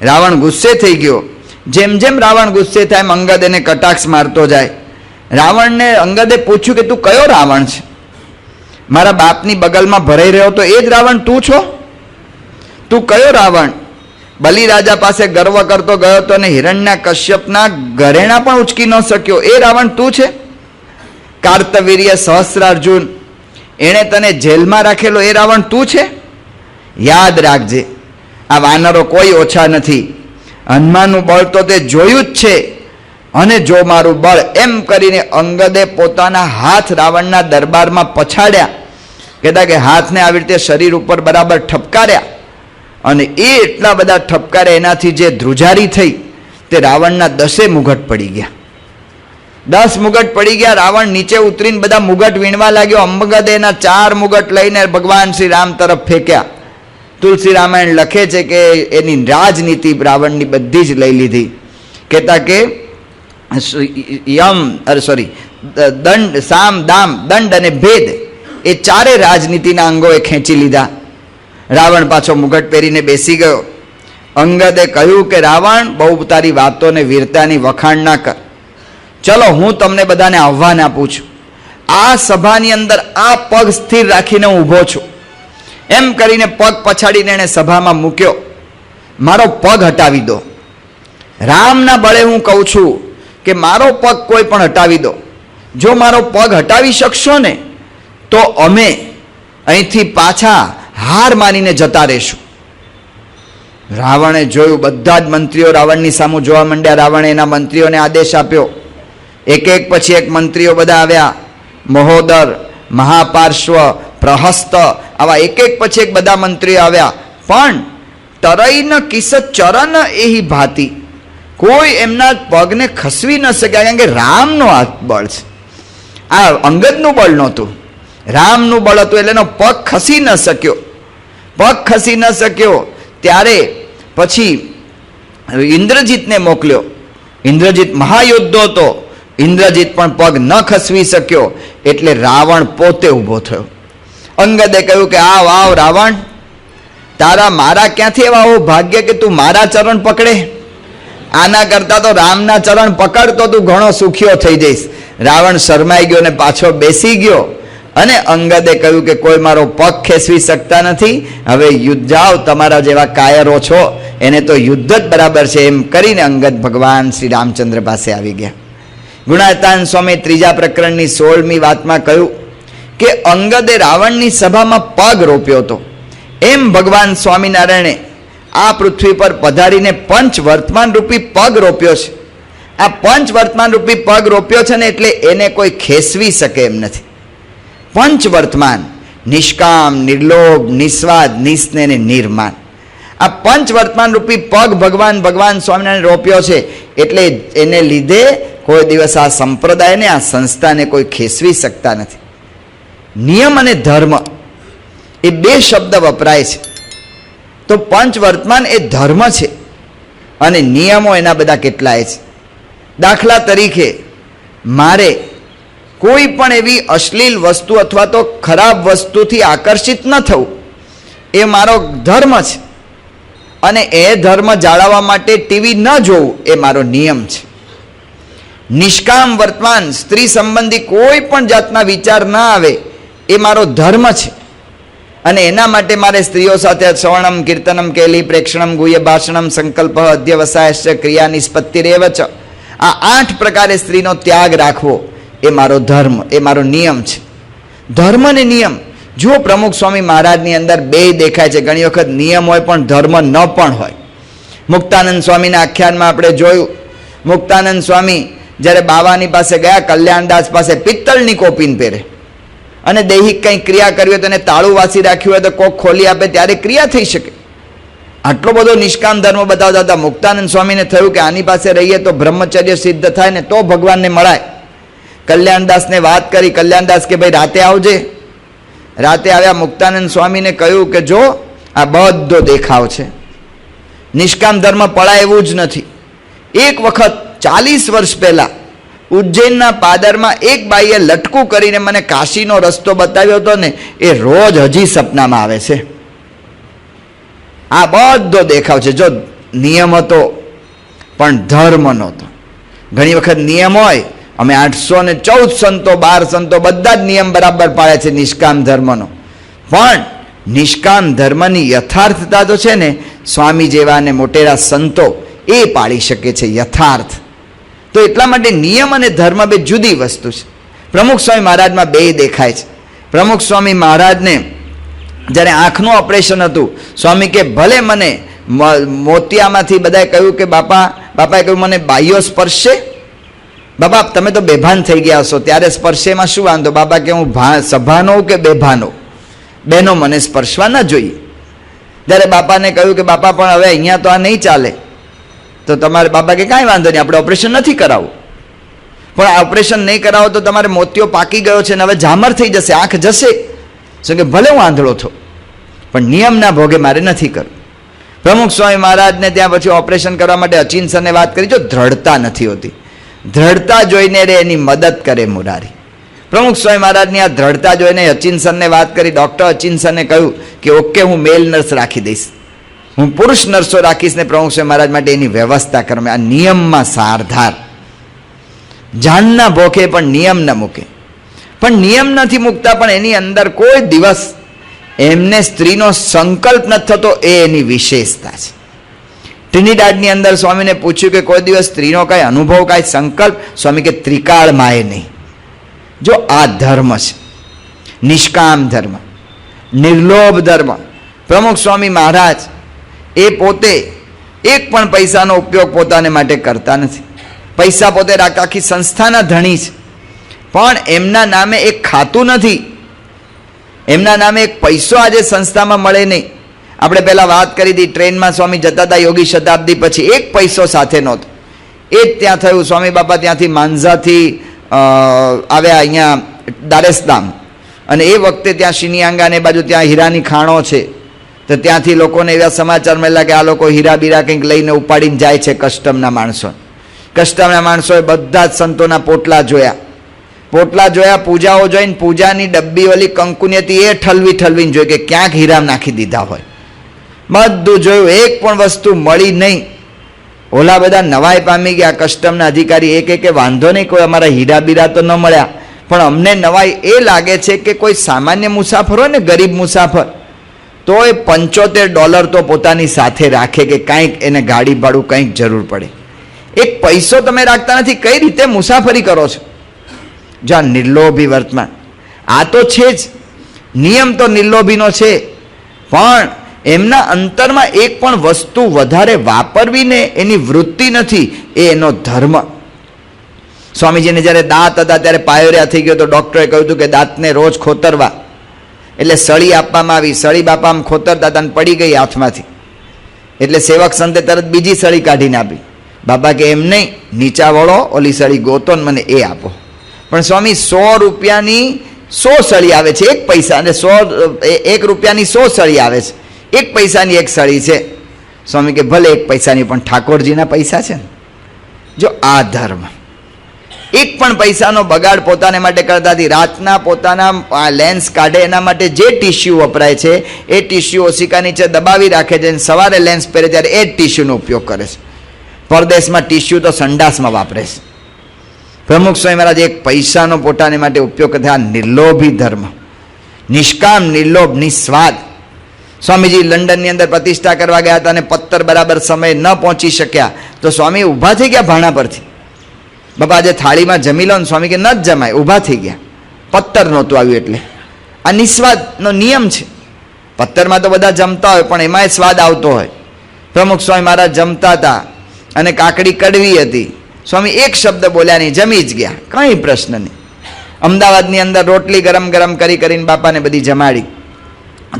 રાવણ ગુસ્સે થઈ ગયો. જેમ જેમ રાવણ ગુસ્સે થાય એમ અંગદ એને કટાક્ષ મારતો જાય. રાવણને અંગદે પૂછ્યું કે તું કયો રાવણ છે? મારા બાપની બગલમાં ભરાઈ રહ્યો તો એ જ રાવણ તું છો? તું કયો રાવણ? બલિરાજા પાસે ગર્વ કરતો ગયો તો ને હિરણ્ય કશ્યપના ઘરેણા પણ ઉચકી ન શક્યો, એ રાવણ તું છે? કાર્તવીર્ય સહસ્ત્રાર્જુન, એણે તને જેલમાં રાખેલો, એ રાવણ તું છે? યાદ રાખજે, આ વાનરો કોઈ ઓછા નથી. હનુમાનનું બળ તો તે જોયું જ છે અને જો મારું બળ, એમ કરીને અંગદે પોતાના હાથ રાવણના દરબારમાં પછાડ્યા. કહેતા કે હાથને આવી રીતે શરીર ઉપર બરાબર ઠપકાર્યા અને એ એટલા બધા ઠપકાર્યા એનાથી જે ધ્રુજારી થઈ તે રાવણના 10 મુગટ પડી ગયા. 10 મુગટ પડી ગયા. રાવણ નીચે ઉતરીને બધા મુગટ વીણવા લાગ્યો. અંગદે એના 4 મુગટ લઈને ભગવાન શ્રી રામ તરફ ફેંક્યા. તુલસી રામાયણ લખે છે કે એની રાજનીતિ રાવણની બધી જ લઈ લીધી. કહેતા કે દંડ, સામ, દામ, દંડ અને ભેદ એ ચારે રાજનીતિના અંગોએ ખેંચી લીધા. રાવણ પાછો મુગટ પહેરીને બેસી ગયો. અંગદે કહ્યું કે રાવણ, બહુ તારી વાતોને વીરતાની વખાણ ના કર. ચલો હું તમને બધાને આહ્વાન આપું છું. આ સભાની અંદર આ પગ સ્થિર રાખીને હું ઊભો છું. એમ કરીને પગ પછાડીને એણે સભામાં મૂક્યો. મારો પગ હટાવી દો. રામના બળે હું કહું છું કે મારો પગ કોઈ પણ હટાવી દો. જો મારો પગ હટાવી શકશો ને તો અમે અહીંથી પાછા હાર માનીને જતા રહેશું. રાવણે જોયું, બધા જ મંત્રીઓ રાવણની સામે જોવા માંડ્યા. રાવણે એના મંત્રીઓને આદેશ આપ્યો. એક એક પછી એક મંત્રીઓ બધા આવ્યા. મહોદર, મહાપાર્શ્વ, પ્રહસ્ત, આવા એક એક પછી એક બધા મંત્રીઓ આવ્યા. પણ તરૈન કિસ ચરણ એહી ભાતી, કોઈ એમના પગને ખસવી ન શક્યા. કારણ કે રામનો આ બળ છે, આ અંગદનું બળ નહોતું, રામનું બળ હતું. એટલે એનો પગ ખસી ન શક્યો. પગ ખસી ન શક્યો ત્યારે પછી ઇન્દ્રજીતને મોકલ્યો. ઇન્દ્રજીત મહાયોદ્ધો હતો. ઇન્દ્રજીત પણ પગ ન ખસવી શક્યો એટલે રાવણ પોતે ઊભો થયો. અંગદે કહ્યું કે આવ આવ રાવણ, તારા મારા ક્યાંથી એવા આવો ભાગ્ય કે તું મારા ચરણ પકડે? આના કરતા તો રામના ચરણ પકડ તો તું ઘણો સુખીઓ થઈ જઈશ. રાવણ શરમાઈ ગયો ને પાછો બેસી ગયો અને અંગદે કહ્યું કે કોઈ મારો પગ ખેંચવી શકતા નથી. હવે યુદ્ધ જાઓ, તમારા જેવા કાયરો છો એને તો યુદ્ધ જ બરાબર છે. એમ કરીને અંગદ ભગવાન શ્રી રામચંદ્ર પાસે આવી ગયા. ગુણાતાન સ્વામી ત્રીજા પ્રકરણની 16મી વાતમાં કહ્યું કે અંગદે રાવણની સભામાં પગ રોપ્યો હતો, એમ ભગવાન સ્વામિનારાયણે આ પૃથ્વી પર પધારીને પંચ વર્તમાન રૂપી પગ રોપ્યો છે. આ પંચ વર્તમાન રૂપી પગ રોપ્યો છે ને એટલે એને કોઈ ખેસવી શકે એમ નથી. પંચ વર્તમાન, નિષ્કામ, નિર્લોભ, નિસ્વાદ, નિસ્નેહ અને નિર્માન, આ પંચ વર્તમાન રૂપી પગ ભગવાન સ્વામિનારાયણ રોપ્યો છે એટલે એને લીધે કોઈ દિવસ આ સંપ્રદાયને, આ સંસ્થાને કોઈ ખેસવી શકતા નથી. નિયમ અને ધર્મ એ બે શબ્દ વપરાય છે. તો પંચ વર્તમાન એ ધર્મ છે અને નિયમો એના બધા કેટલાય છે. દાખલા તરીકે મારે કોઈ પણ એવી અશ્લીલ વસ્તુ અથવા તો ખરાબ વસ્તુથી આકર્ષિત ન થવું એ મારો ધર્મ છે, અને એ ધર્મ જાળવવા માટે ટીવી ન જોવું એ મારો નિયમ છે. નિષ્કામ વર્તમાન, સ્ત્રી સંબંધી કોઈ પણ જાતના વિચાર ના આવે એ મારો ધર્મ છે, અને એના માટે મારે સ્ત્રીઓ સાથે શ્રવણમ, કીર્તનમ, કેલી, પ્રેક્ષણમ, ગુહ્ય ભાષણમ, સંકલ્પ, અધ્યવસાયશ્ચ, ક્રિયા નિષ્પત્તિરેવ ચ, આ 8 પ્રકારે સ્ત્રીનો ત્યાગ રાખવો એ મારો ધર્મ, એ મારો નિયમ છે. ધર્મ ને નિયમ જો પ્રમુખ સ્વામી મહારાજની અંદર બે દેખાય છે. ઘણી વખત નિયમ હોય પણ ધર્મ ન પણ હોય. મુક્તાનંદ સ્વામીના આખ્યાનમાં આપણે જોયું, મુક્તાનંદ સ્વામી જ્યારે બાવાની પાસે ગયા, કલ્યાણદાસ પાસે પિત્તળની કોપીન પહેરે અને દૈહિક કંઈ ક્રિયા કરવી હોય તો એને તાળું વાસી રાખ્યું હોય તો કોક ખોલી આપે ત્યારે ક્રિયા થઈ શકે. આટલો બધો નિષ્કામ ધર્મ બતાવતા હતા. મુક્તાનંદ સ્વામીને થયું કે આની પાસે રહીએ તો બ્રહ્મચર્ય સિદ્ધ થાય ને તો ભગવાનને મળાય. કલ્યાણદાસને વાત કરી. કલ્યાણદાસ કે ભાઈ રાતે આવજે. રાતે આવ્યા. મુક્તાનંદ સ્વામીને કહ્યું કે જો આ બધો દેખાવ છે, નિષ્કામ ધર્મ પડાય એવું જ નથી. એક વખત 40 વર્ષ પહેલા ઉજ્જૈનના પાદરમાં એક બાઈએ લટકું કરીને મને કાશીનો રસ્તો બતાવ્યો હતો ને, એ રોજ હજી સપનામાં આવે છે. આ બધો દેખાવ છે. જો નિયમ હતો પણ ધર્મ નહોતો. ઘણી વખત નિયમ હોય, અમે 814 સંતો, 12 સંતો બધા જ નિયમ બરાબર પાડે છે નિષ્કામ ધર્મનો, પણ નિષ્કામ ધર્મની યથાર્થતા તો છે ને સ્વામી જેવા ને મોટેરા સંતો એ પાડી શકે છે યથાર્થ. તો એટલા માટે નિયમ અને ધર્મ બે જુદી વસ્તુ છે. પ્રમુખ સ્વામી મહારાજમાં બે દેખાય છે. પ્રમુખ સ્વામી મહારાજને જ્યારે આંખનું ઓપરેશન હતું, સ્વામી કે ભલે મને મોતિયામાંથી બધાએ કહ્યું કે બાપાએ કહ્યું મને બાહ્યો સ્પર્શે. બાપા તમે તો બેભાન થઈ ગયા હશો, ત્યારે સ્પર્શેમાં શું વાંધો? બાપા કે હું સભાનો કે બેભાનો, બહેનો મને સ્પર્શવા ન જોઈએ. જ્યારે બાપાને કહ્યું કે બાપા પણ હવે અહીંયા તો આ નહીં ચાલે, તો તમારે બાપા કે કાંઈ વાંધો નહીં, આપણે ઓપરેશન નથી કરાવવું. પણ આ ઓપરેશન નહીં કરાવો તો તમારે મોતિયો પાકી ગયો છે ને હવે ઝામર થઈ જશે, આંખ જશે. શું કે ભલે હું આંધળો થયો પણ નિયમના ભોગે મારે નથી કરવું. પ્રમુખ સ્વામી મહારાજને ત્યાં પછી ઓપરેશન કરવા માટે અચિન સરને વાત કરી. જો દ્રઢતા નથી હોતી, દ્રઢતા જોઈને રે એની મદદ કરે મુરારી. પ્રમુખ સ્વામી મહારાજની આ દ્રઢતા જોઈને અચિન સરને વાત કરી. ડૉક્ટર અચિન સરને કહ્યું કે ઓકે, હું મેલ નર્સ રાખી દઈશ, હું પુરુષ નર્સો રાખીશ ને પ્રમુખ સ્વામી મહારાજ માટે એની વ્યવસ્થા કરવા. આ નિયમમાં સારધાર, જાનના ભોખે પણ નિયમ ન મૂકે. પણ નિયમ નથી મૂકતા પણ એની અંદર કોઈ દિવસ એમને સ્ત્રીનો સંકલ્પ નથી થતો, એ એની વિશેષતા છે. ટ્રિનિડાડની અંદર સ્વામીને પૂછ્યું કે કોઈ દિવસ સ્ત્રીનો કાંઈ અનુભવ, કાંઈ સંકલ્પ? સ્વામી કે ત્રિકાળમાં એ નહીં. જો આ ધર્મ છે, નિષ્કામ ધર્મ, નિર્લોભ ધર્મ. પ્રમુખ સ્વામી મહારાજ એ પોતે એક પણ પૈસાનો ઉપયોગ પોતાને માટે કરતા નથી. પૈસા પોતે આખી સંસ્થાના ધણી છે, પણ એમના નામે એક ખાતું નથી, એમના નામે એક પૈસો આજે સંસ્થામાં મળે નહીં. આપણે પહેલાં વાત કરી હતી, ટ્રેનમાં સ્વામી જતા હતા યોગી શતાબ્દી પછી, એક પૈસો સાથે નહોતો. એ જ ત્યાં થયું. સ્વામી બાપા ત્યાંથી માંઝાથી આવ્યા અહીંયા દારેસદામ, અને એ વખતે ત્યાં શિનિયાંગા ને બાજુ ત્યાં હીરાની ખાણો છે, તો ત્યાંથી લોકોને એવા સમાચાર મળ્યા કે આ લોકો હીરા બીરા કંઈક લઈને ઉપાડીને જાય છે. કસ્ટમના માણસો, કસ્ટમના માણસોએ બધા જ સંતોના પોટલા જોયા, પૂજાઓ જોઈને પૂજાની ડબ્બી ઓલી કંકુની હતી એ ઠલવીને જોઈ કે ક્યાંક હીરા નાખી દીધા હોય. બધું જોયું, એક પણ વસ્તુ મળી નહીં. ઓલા બધા નવાઈ પામી ગયા. કસ્ટમના અધિકારી એક કે વાંધો નહીં, કોઈ અમારા હીરા બીરા તો ન મળ્યા, પણ અમને નવાઈ એ લાગે છે કે કોઈ સામાન્ય મુસાફર હોય ને, ગરીબ મુસાફર, તો એ $75 તો પોતાની સાથે રાખે કે કાંઈક એને ગાડી ભાડું કંઈક જરૂર પડે. એક પૈસો તમે રાખતા નથી, કઈ રીતે મુસાફરી કરો છો? જો આ નિર્લોભી વર્તમાન, આ તો છે જ, નિયમ તો નિર્લોભીનો છે, પણ એમના અંતરમાં એક પણ વસ્તુ વધારે વાપરવીને એની વૃત્તિ નથી, એ એનો ધર્મ. સ્વામીજીને જ્યારે દાંત હતા ત્યારે પાયોરિયા થઈ ગયો તો ડૉક્ટરે કહ્યું હતું કે દાંતને રોજ ખોતરવા, એટલે સળી આપવામાં આવી. સળી બાપા આમ ખોતરતા હતા અને પડી ગઈ હાથમાંથી, એટલે સેવક સંતે તરત બીજી સળી કાઢીને આપી. બાપા કે એમ નહીં, નીચા વળો, ઓલી સળી ગોતો ને મને એ આપો. પણ સ્વામી 100 રૂપિયાની 100 સળી આવે છે, 1 પૈસા, અને 1 રૂપિયાની 100 સળી આવે છે, 1 પૈસાની 1 સળી છે. સ્વામી કે ભલે 1 પૈસાની, પણ ઠાકોરજીના પૈસા છે ને. જો આ ધર્મ, એક પણ પૈસાનો બગાડ પોતાને માટે કરતા નથી. રાતના પોતાના લેન્સ કાઢે એના માટે જે ટીશ્યુ વપરાય છે એ ટીશ્યુ ઓશિકા નીચે દબાવી રાખે છે, અને સવારે લેન્સ પહેરે ત્યારે એ જ ટીશ્યુનો ઉપયોગ કરે છે. પરદેશમાં ટીશ્યુ તો સંડાસમાં વાપરે છે. પ્રમુખ સ્વામી મહારાજ એક પૈસાનો પોતાને માટે ઉપયોગ કરે. આ નિર્લોભી ધર્મ, નિષ્કામ, નિર્લોભ, નિસ્વાદ. સ્વામીજી લંડનની અંદર પ્રતિષ્ઠા કરવા ગયા હતા અને પત્તર બરાબર સમય ન પહોંચી શક્યા તો સ્વામી ઊભા થઈ ગયા ભાણા પરથી. બાપા આજે થાળીમાં જમી લો ને. સ્વામી કે ન જ જમાય, ઊભા થઈ ગયા. પત્તર નહોતું આવ્યું. એટલે આ નિસ્વાદનો નિયમ છે. પત્તરમાં તો બધા જમતા હોય, પણ એમાંય સ્વાદ આવતો હોય. પ્રમુખ સ્વામી મહારાજ જમતા હતા અને કાકડી કડવી હતી. સ્વામી એક શબ્દ બોલ્યા નહીં, જમી જ ગયા, કંઈ પ્રશ્ન નહીં. અમદાવાદની અંદર રોટલી ગરમ ગરમ કરીને બાપાને બધી જમાડી.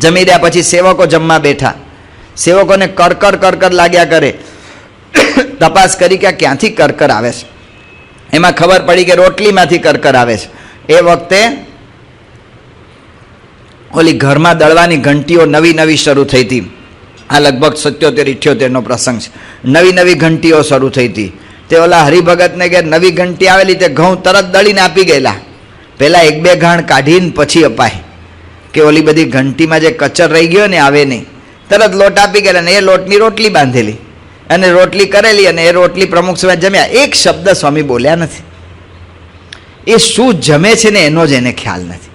જમી રહ્યા પછી સેવકો જમવા બેઠા. સેવકોને કરકર લાગ્યા કરે. તપાસ કરી કે ક્યાંથી કરકર આવે છે. એમાં ખબર પડી કે રોટલીમાંથી કરકર આવે છે. એ વખતે ઓલી ઘરમાં દળવાની ઘંટીઓ નવી શરૂ થઈ હતી. આ લગભગ 77-78નો પ્રસંગ છે. નવી ઘંટીઓ શરૂ થઈ હતી. તે ઓલા હરિભગતને કે નવી ઘંટી આવેલી, તે ઘઉં તરત દળીને આપી ગયેલા. પહેલાં 1-2 ઘાણ કાઢીને પછી અપાય, કે ઓલી બધી ઘંટીમાં જે કચર રહી ગયો ને આવે નહીં. તરત લોટ આપી ગયેલા ને એ લોટની રોટલી બાંધેલી અને રોટલી કરેલી, અને એ રોટલી પ્રમુખ સ્વામી જમ્યા. એક શબ્દ સ્વામી બોલ્યા નથી. એ શું જમે છે ને એનો જ એને ખ્યાલ નથી.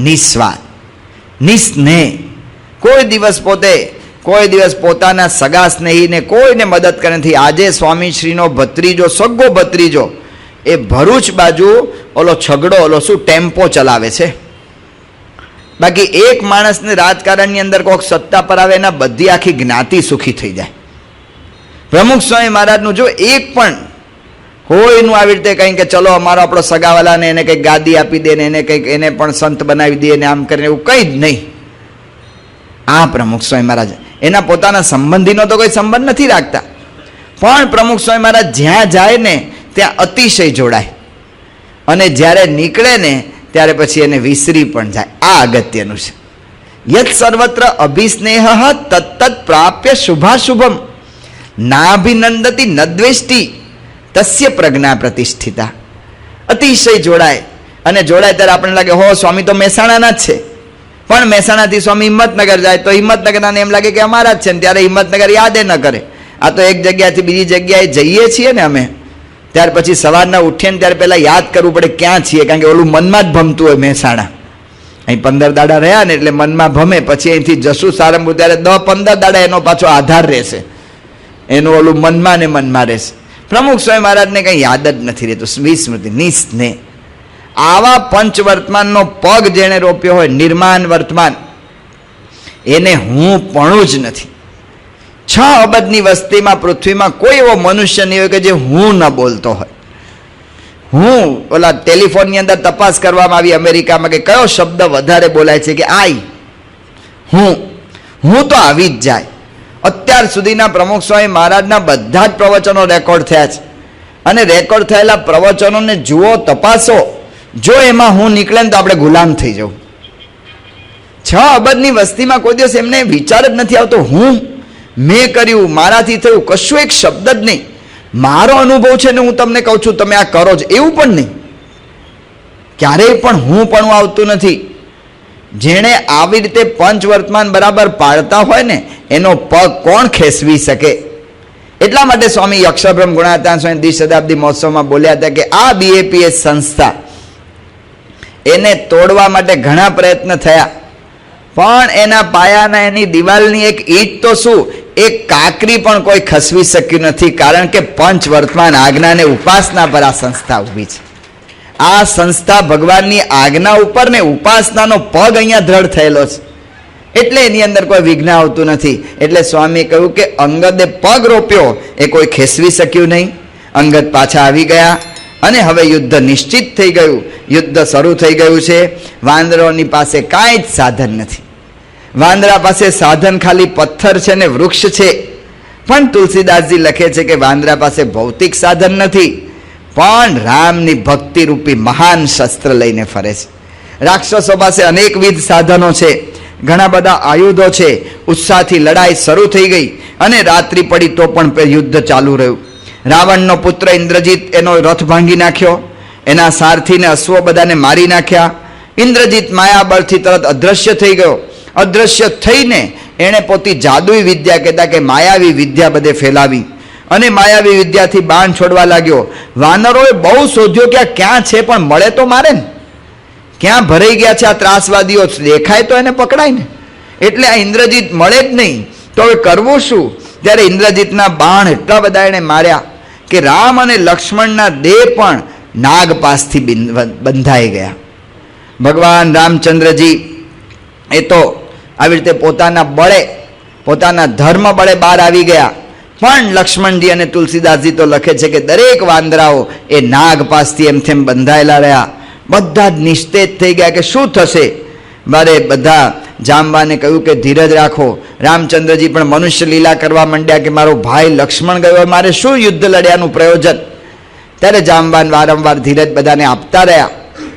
નિસ્વાદ, નિસ્નેહ. કોઈ દિવસ પોતાના સગા સ્નેહીને કોઈને મદદ કરે નથી. આજે સ્વામીશ્રીનો ભત્રીજો, સગો ભત્રીજો, એ ભરૂચ બાજુ ઓલો છગડો, ઓલો શું ટેમ્પો ચલાવે છે. બાકી એક માણસને રાજકારણની અંદર કોઈક સત્તા પર આવે એના બધી આખી જ્ઞાતિ સુખી થઈ જાય. પ્રમુખ સ્વામી મહારાજનું જો એક પણ હોય એનું આવી રીતે કંઈ કે ચલો અમારો આપણો સગાવાલાને એને કંઈક ગાદી આપી દે ને એને કંઈક એને પણ સંત બનાવી દે ને આમ કરીને, એવું કંઈ જ નહીં. આ પ્રમુખ સ્વામી મહારાજ એના પોતાના સંબંધીનો તો કોઈ સંબંધ નથી રાખતા, પણ પ્રમુખ સ્વામી મહારાજ જ્યાં જાય ને ત્યાં અતિશય જોડાય, અને જ્યારે નીકળે ને ત્યારે પછી એને વિસરી પણ જાય. આ અગત્યનું છે. યત સર્વત્ર અભિસ્નેહ તત્તત પ્રાપ્ય શુભાશુભમ નાભિનંદતી નદ્વેષ્ટિ તસ્ય પ્રજ્ઞા પ્રતિષ્ઠિતા. અતિશય જોડાય, અને જોડાય ત્યારે આપણને લાગે હો સ્વામી તો મહેસાણાના જ છે, પણ મહેસાણાથી સ્વામી હિંમતનગર જાય તો હિંમતનગરના એમ લાગે કે અમારા જ છે ને, ત્યારે હિંમતનગર યાદ ન કરે. આ તો એક જગ્યાએથી બીજી જગ્યાએ જઈએ છીએ ને અમે, ત્યાર પછી સવારના ઉઠીએ ને ત્યારે પહેલાં યાદ કરવું પડે ક્યાં છીએ, કારણ કે ઓલું મનમાં જ ભમતું હોય મહેસાણા. અહીં 15 દાડા રહ્યા ને એટલે મનમાં ભમે, પછી અહીંથી જશું સારંગપુર ત્યારે 10-15 દાડા એનો પાછો આધાર રહેશે, એનું ઓલું મનમાં ને મનમાં રહેશે. પ્રમુખ સ્વામી મહારાજને કંઈ યાદ જ નથી રહેતું. વિસ્મૃતિ, નિસ્નેહ. આવા પંચવર્તમાનનો પગ જેણે રોપ્યો હોય, નિર્માણ વર્તમાન, એને હું પણ જ નથી. 6 અબજની વસ્તીમાં પૃથ્વીમાં કોઈ એવો મનુષ્ય નહીં હોય કે જે હું ન બોલતો હોય. હું ઓલા ટેલિફોનની અંદર તપાસ કરવામાં આવી અમેરિકામાં કે કયો શબ્દ વધારે બોલાય છે, કે હું તો આવી જ જાય. અત્યાર સુધીના પ્રમુખ સ્વામી મહારાજના બધા જ પ્રવચનો રેકોર્ડ થયા છે, અને રેકોર્ડ થયેલા પ્રવચનોને જુઓ, તપાસો. જો એમાં હું નીકળે ને તો આપણે ગુલામ થઈ જવું. 6 અબજની વસ્તીમાં કોઈ દિવસ એમને વિચાર જ નથી આવતો હું મેં કર્યું, મારાથી થયું, કશું એક શબ્દ જ નહીં. મારો અનુભવ છે ને હું તમને કહું છું તમે આ કરો જ, એવું પણ નહીં. ક્યારેય પણ હું પણ આવતું નથી. જેણે આવી રીતે પંચવર્તમાન બરાબર પાડતા હોય ને એનો પગ કોણ ખેસવી શકે. એટલા માટે સ્વામી અક્ષરબ્રહ્મ ગુણાતાન સ્વામી દ્વિશતાબ્દી મહોત્સવમાં બોલ્યા હતા કે આ BAPS સંસ્થા એને તોડવા માટે ઘણા પ્રયત્ન થયા, પણ એના પાયાના એની દિવાલની એક ઈંટ તો શું, એક કાંકરી પણ કોઈ ખસવી શક્યું નથી, કારણ કે પંચ વર્તમાન આજ્ઞા ને ઉપાસના પર આ સંસ્થા ઊભી છે. આ સંસ્થા ભગવાનની આજ્ઞા ઉપર ને ઉપાસનાનો પગ અહીંયા દ્રઢ થયેલો છે, એટલે એની અંદર કોઈ વિઘ્ન આવતું નથી. એટલે સ્વામીએ કહ્યું કે અંગદે પગ રોપ્યો એ કોઈ ખેસવી શક્યું નહીં. અંગદ પાછા આવી ગયા અને હવે યુદ્ધ નિશ્ચિત થઈ ગયું, યુદ્ધ શરૂ થઈ ગયું છે. વાંદરોની પાસે કાંઈ જ સાધન નથી. વાંદરા પાસે સાધન ખાલી પથ્થર છે ને વૃક્ષ છે. પણ તુલસીદાસજી લખે છે કે વાંદરા પાસે ભૌતિક સાધન નથી, પણ રામની ભક્તિ રૂપી મહાન શસ્ત્ર લઈને ફરે છે. રાક્ષસો પાસે અનેકવિધ સાધનો છે, ઘણા બધા આયુધો છે. ઉત્સાહથી લડાઈ શરૂ થઈ ગઈ અને રાત્રિ પડી તો પણ યુદ્ધ ચાલુ રહ્યું. રાવણનો પુત્ર ઇન્દ્રજીત એનો રથ ભાંગી નાખ્યો, એના સારથીને અશ્વો બધાને મારી નાખ્યા. ઇન્દ્રજીત માયાબળથી તરત અદ્રશ્ય થઈ ગયો. અદ્રશ્ય થઈને એણે પોતી જાદુઈ વિદ્યા, કહેતા કે માયાવી વિદ્યા બધે ફેલાવી અને માયાવી વિદ્યાથી બાણ છોડવા લાગ્યો. વાનરોએ બહુ શોધ્યો કે આ ક્યાં છે, પણ મળે તો મારે ને, ક્યાં ભરાઈ ગયા છે આ ત્રાસવાદીઓ, દેખાય તો એને પકડાય ને. એટલે આ ઇન્દ્રજીત મળે જ નહીં, તો હવે કરવું શું? ત્યારે ઇન્દ્રજીતના બાણ એટલા બધા એણે માર્યા કે રામ અને લક્ષ્મણના દેહ પણ નાગપાસથી બંધાઈ ગયા. ભગવાન રામચંદ્રજી એ તો આવી રીતે પોતાના બળે, પોતાના ધર્મ બળે બહાર આવી ગયા. પણ લક્ષ્મણજી અને તુલસીદાસજી તો લખે છે કે દરેક વાંદરાઓ એ નાગપાસથી એમ તેમ બંધાયેલા રહ્યા. બધા જ નિસ્તેજ થઈ ગયા કે શું થશે. મારે બધા જામવાને કહ્યું કે ધીરજ રાખો. રામચંદ્રજી પણ મનુષ્ય લીલા કરવા માંડ્યા કે મારો ભાઈ લક્ષ્મણ ગયો, મારે શું યુદ્ધ લડ્યાનું પ્રયોજન. ત્યારે જામવાન વારંવાર ધીરજ બધાને આપતા રહ્યા.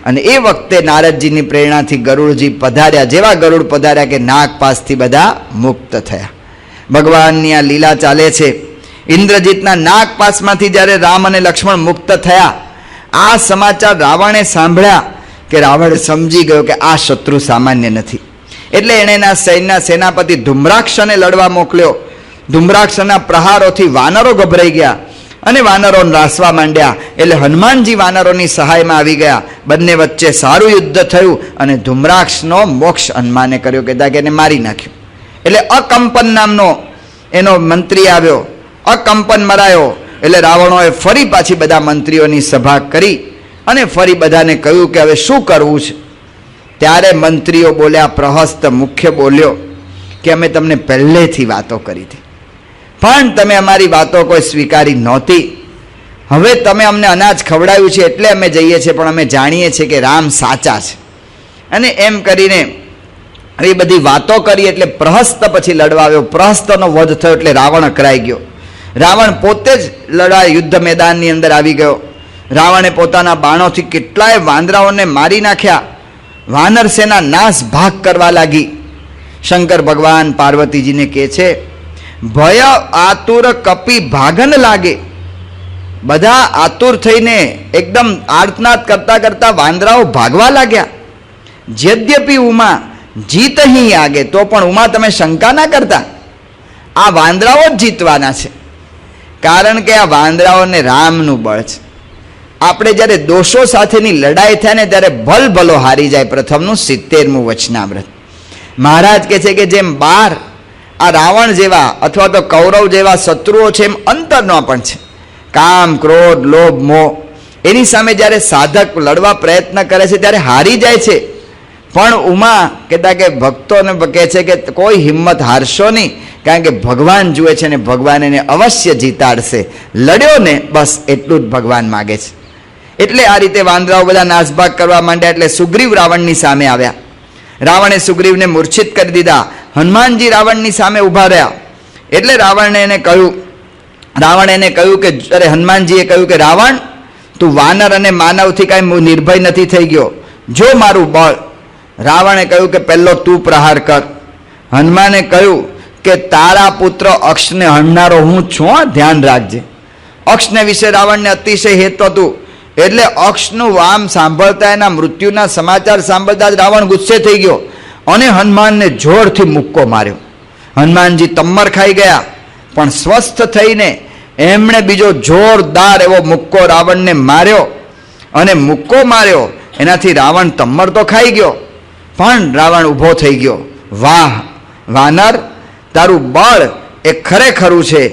અને એ વખતે નારદજીની પ્રેરણાથી ગરુડજી પધાર્યા. જેવા ગરુડ પધાર્યા કે નાગપાસથી બધા મુક્ત થયા. ભગવાનની આ લીલા ચાલે છે. ઇન્દ્રજીતના નાગપાસમાંથી જ્યારે રામ અને લક્ષ્મણ મુક્ત થયા, આ સમાચાર રાવણે સાંભળ્યા કે રાવણ સમજી ગયો કે આ શત્રુ સામાન્ય નથી. એટલે એણે એના સૈન્યના સેનાપતિ ધુમ્રાક્ષને લડવા મોકલ્યો. ધુમ્રાક્ષના પ્રહારોથી વાનરો ગભરાઈ ગયા અને વાનરો નાસવા માંડ્યા. એટલે હનુમાનજી વાનરોની સહાયમાં આવી ગયા. બંને વચ્ચે સારું યુદ્ધ થયું અને ધુમ્રાક્ષનો મોક્ષ હનુમાને કર્યો, કહેતા કે એને મારી નાખ્યો. એટલે અકંપન નામનો એનો મંત્રી આવ્યો. અકંપન મરાયો. એટલે રાવણોએ ફરી પાછી બધા મંત્રીઓની સભા કરી અને ફરી બધાને કહ્યું કે હવે શું કરવું છે. ત્યારે મંત્રીઓ બોલ્યા, પ્રહસ્ત મુખ્ય બોલ્યો કે અમે તમને પહેલેથી વાતો કરી હતી, પણ તમે અમારી વાતો કોઈ સ્વીકારી નહોતી. હવે તમે અમને અનાજ ખવડાવ્યું છે એટલે અમે જઈએ છીએ, પણ અમે જાણીએ છીએ કે રામ સાચા છે. અને એમ કરીને એ બધી વાતો કરી. એટલે પ્રહસ્ત પછી લડવા આવ્યો. પ્રહસ્તનો વધ થયો એટલે રાવણ અકરાઈ ગયો. રાવણ પોતે જ લડાઈ યુદ્ધ મેદાનની અંદર આવી ગયો. રાવણે પોતાના બાણોથી કેટલાય વાંદરાઓને મારી નાખ્યા. વાનર સેના નાશ ભાગ કરવા લાગી. શંકર ભગવાન પાર્વતીજીને કહે છે, ભય આતુર કપી ભાગન લાગે. બધા આતુર થઈને એકદમ આર્તનાદ કરતા કરતા વાંદરાઓ ભાગવા લાગ્યા. યદ્યપી ઉમા જીત અહીં આગે, તો પણ ઉમા તમે શંકા ના કરતા, આ વાંદરાઓ જ જીતવાના છે. કારણ કે આ વાંદરાઓને રામનું બળ છે. આપણે જ્યારે દોષો સાથેની લડાઈ થાય ને ત્યારે ભલભલો હારી જાય. પ્રથમનું 70મું વચનામૃત મહારાજ કહે છે કે જેમ બાર આ રાવણ જેવા અથવા તો કૌરવ જેવા શત્રુઓ છે, એમ અંતરનો પણ છે. કામ, ક્રોધ, લોભ, મોહ, એની સામે જ્યારે સાધક લડવા પ્રયત્ન કરે છે ત્યારે હારી જાય છે. પણ ઉમા કહેતા કે ભક્તોને કહે છે કે કોઈ હિંમત હારશો નહીં, કારણ કે ભગવાન જુએ છે ને ભગવાન એને અવશ્ય જીતાડશે. લડ્યો ને બસ એટલું જ ભગવાન માગે છે. એટલે આ રીતે વાંદરાઓ બધા નાસભાગ કરવા માંડ્યા. એટલે સુગ્રીવ રાવણની સામે આવ્યા. રાવણે સુગ્રીવને મૂર્છિત કરી દીધા. હનુમાનજી રાવણની સામે ઊભા રહ્યા. એટલે રાવણે એને કહ્યું કે અરે હનુમાનજીએ કહ્યું કે રાવણ, તું વાનર અને માનવથી કાંઈ નિર્ભય નથી થઈ ગયો, જો મારું બળ. રાવણે કહ્યું કે પહેલો તું પ્રહાર કર. હનુમાને કહ્યું કે તારા પુત્ર અક્ષને હણનારો હું છું, ધ્યાન રાખજે. અક્ષને વિશે રાવણને અતિશય હેત હતું. એટલે અક્ષનું વામ સાંભળતા, એના મૃત્યુના સમાચાર સાંભળતા જ રાવણ ગુસ્સે થઈ ગયો અને હનુમાનને જોરથી મુક્કો માર્યો. હનુમાનજી તમ્મર ખાઈ ગયા, પણ સ્વસ્થ થઈને એમણે બીજો જોરદાર એવો મુક્કો રાવણને માર્યો. અને મુક્કો માર્યો એનાથી રાવણ તમ્મર તો ખાઈ ગયો, પણ રાવણ ઊભો થઈ ગયો. વાહ વાનર, તારું બળ એ ખરેખરું છે.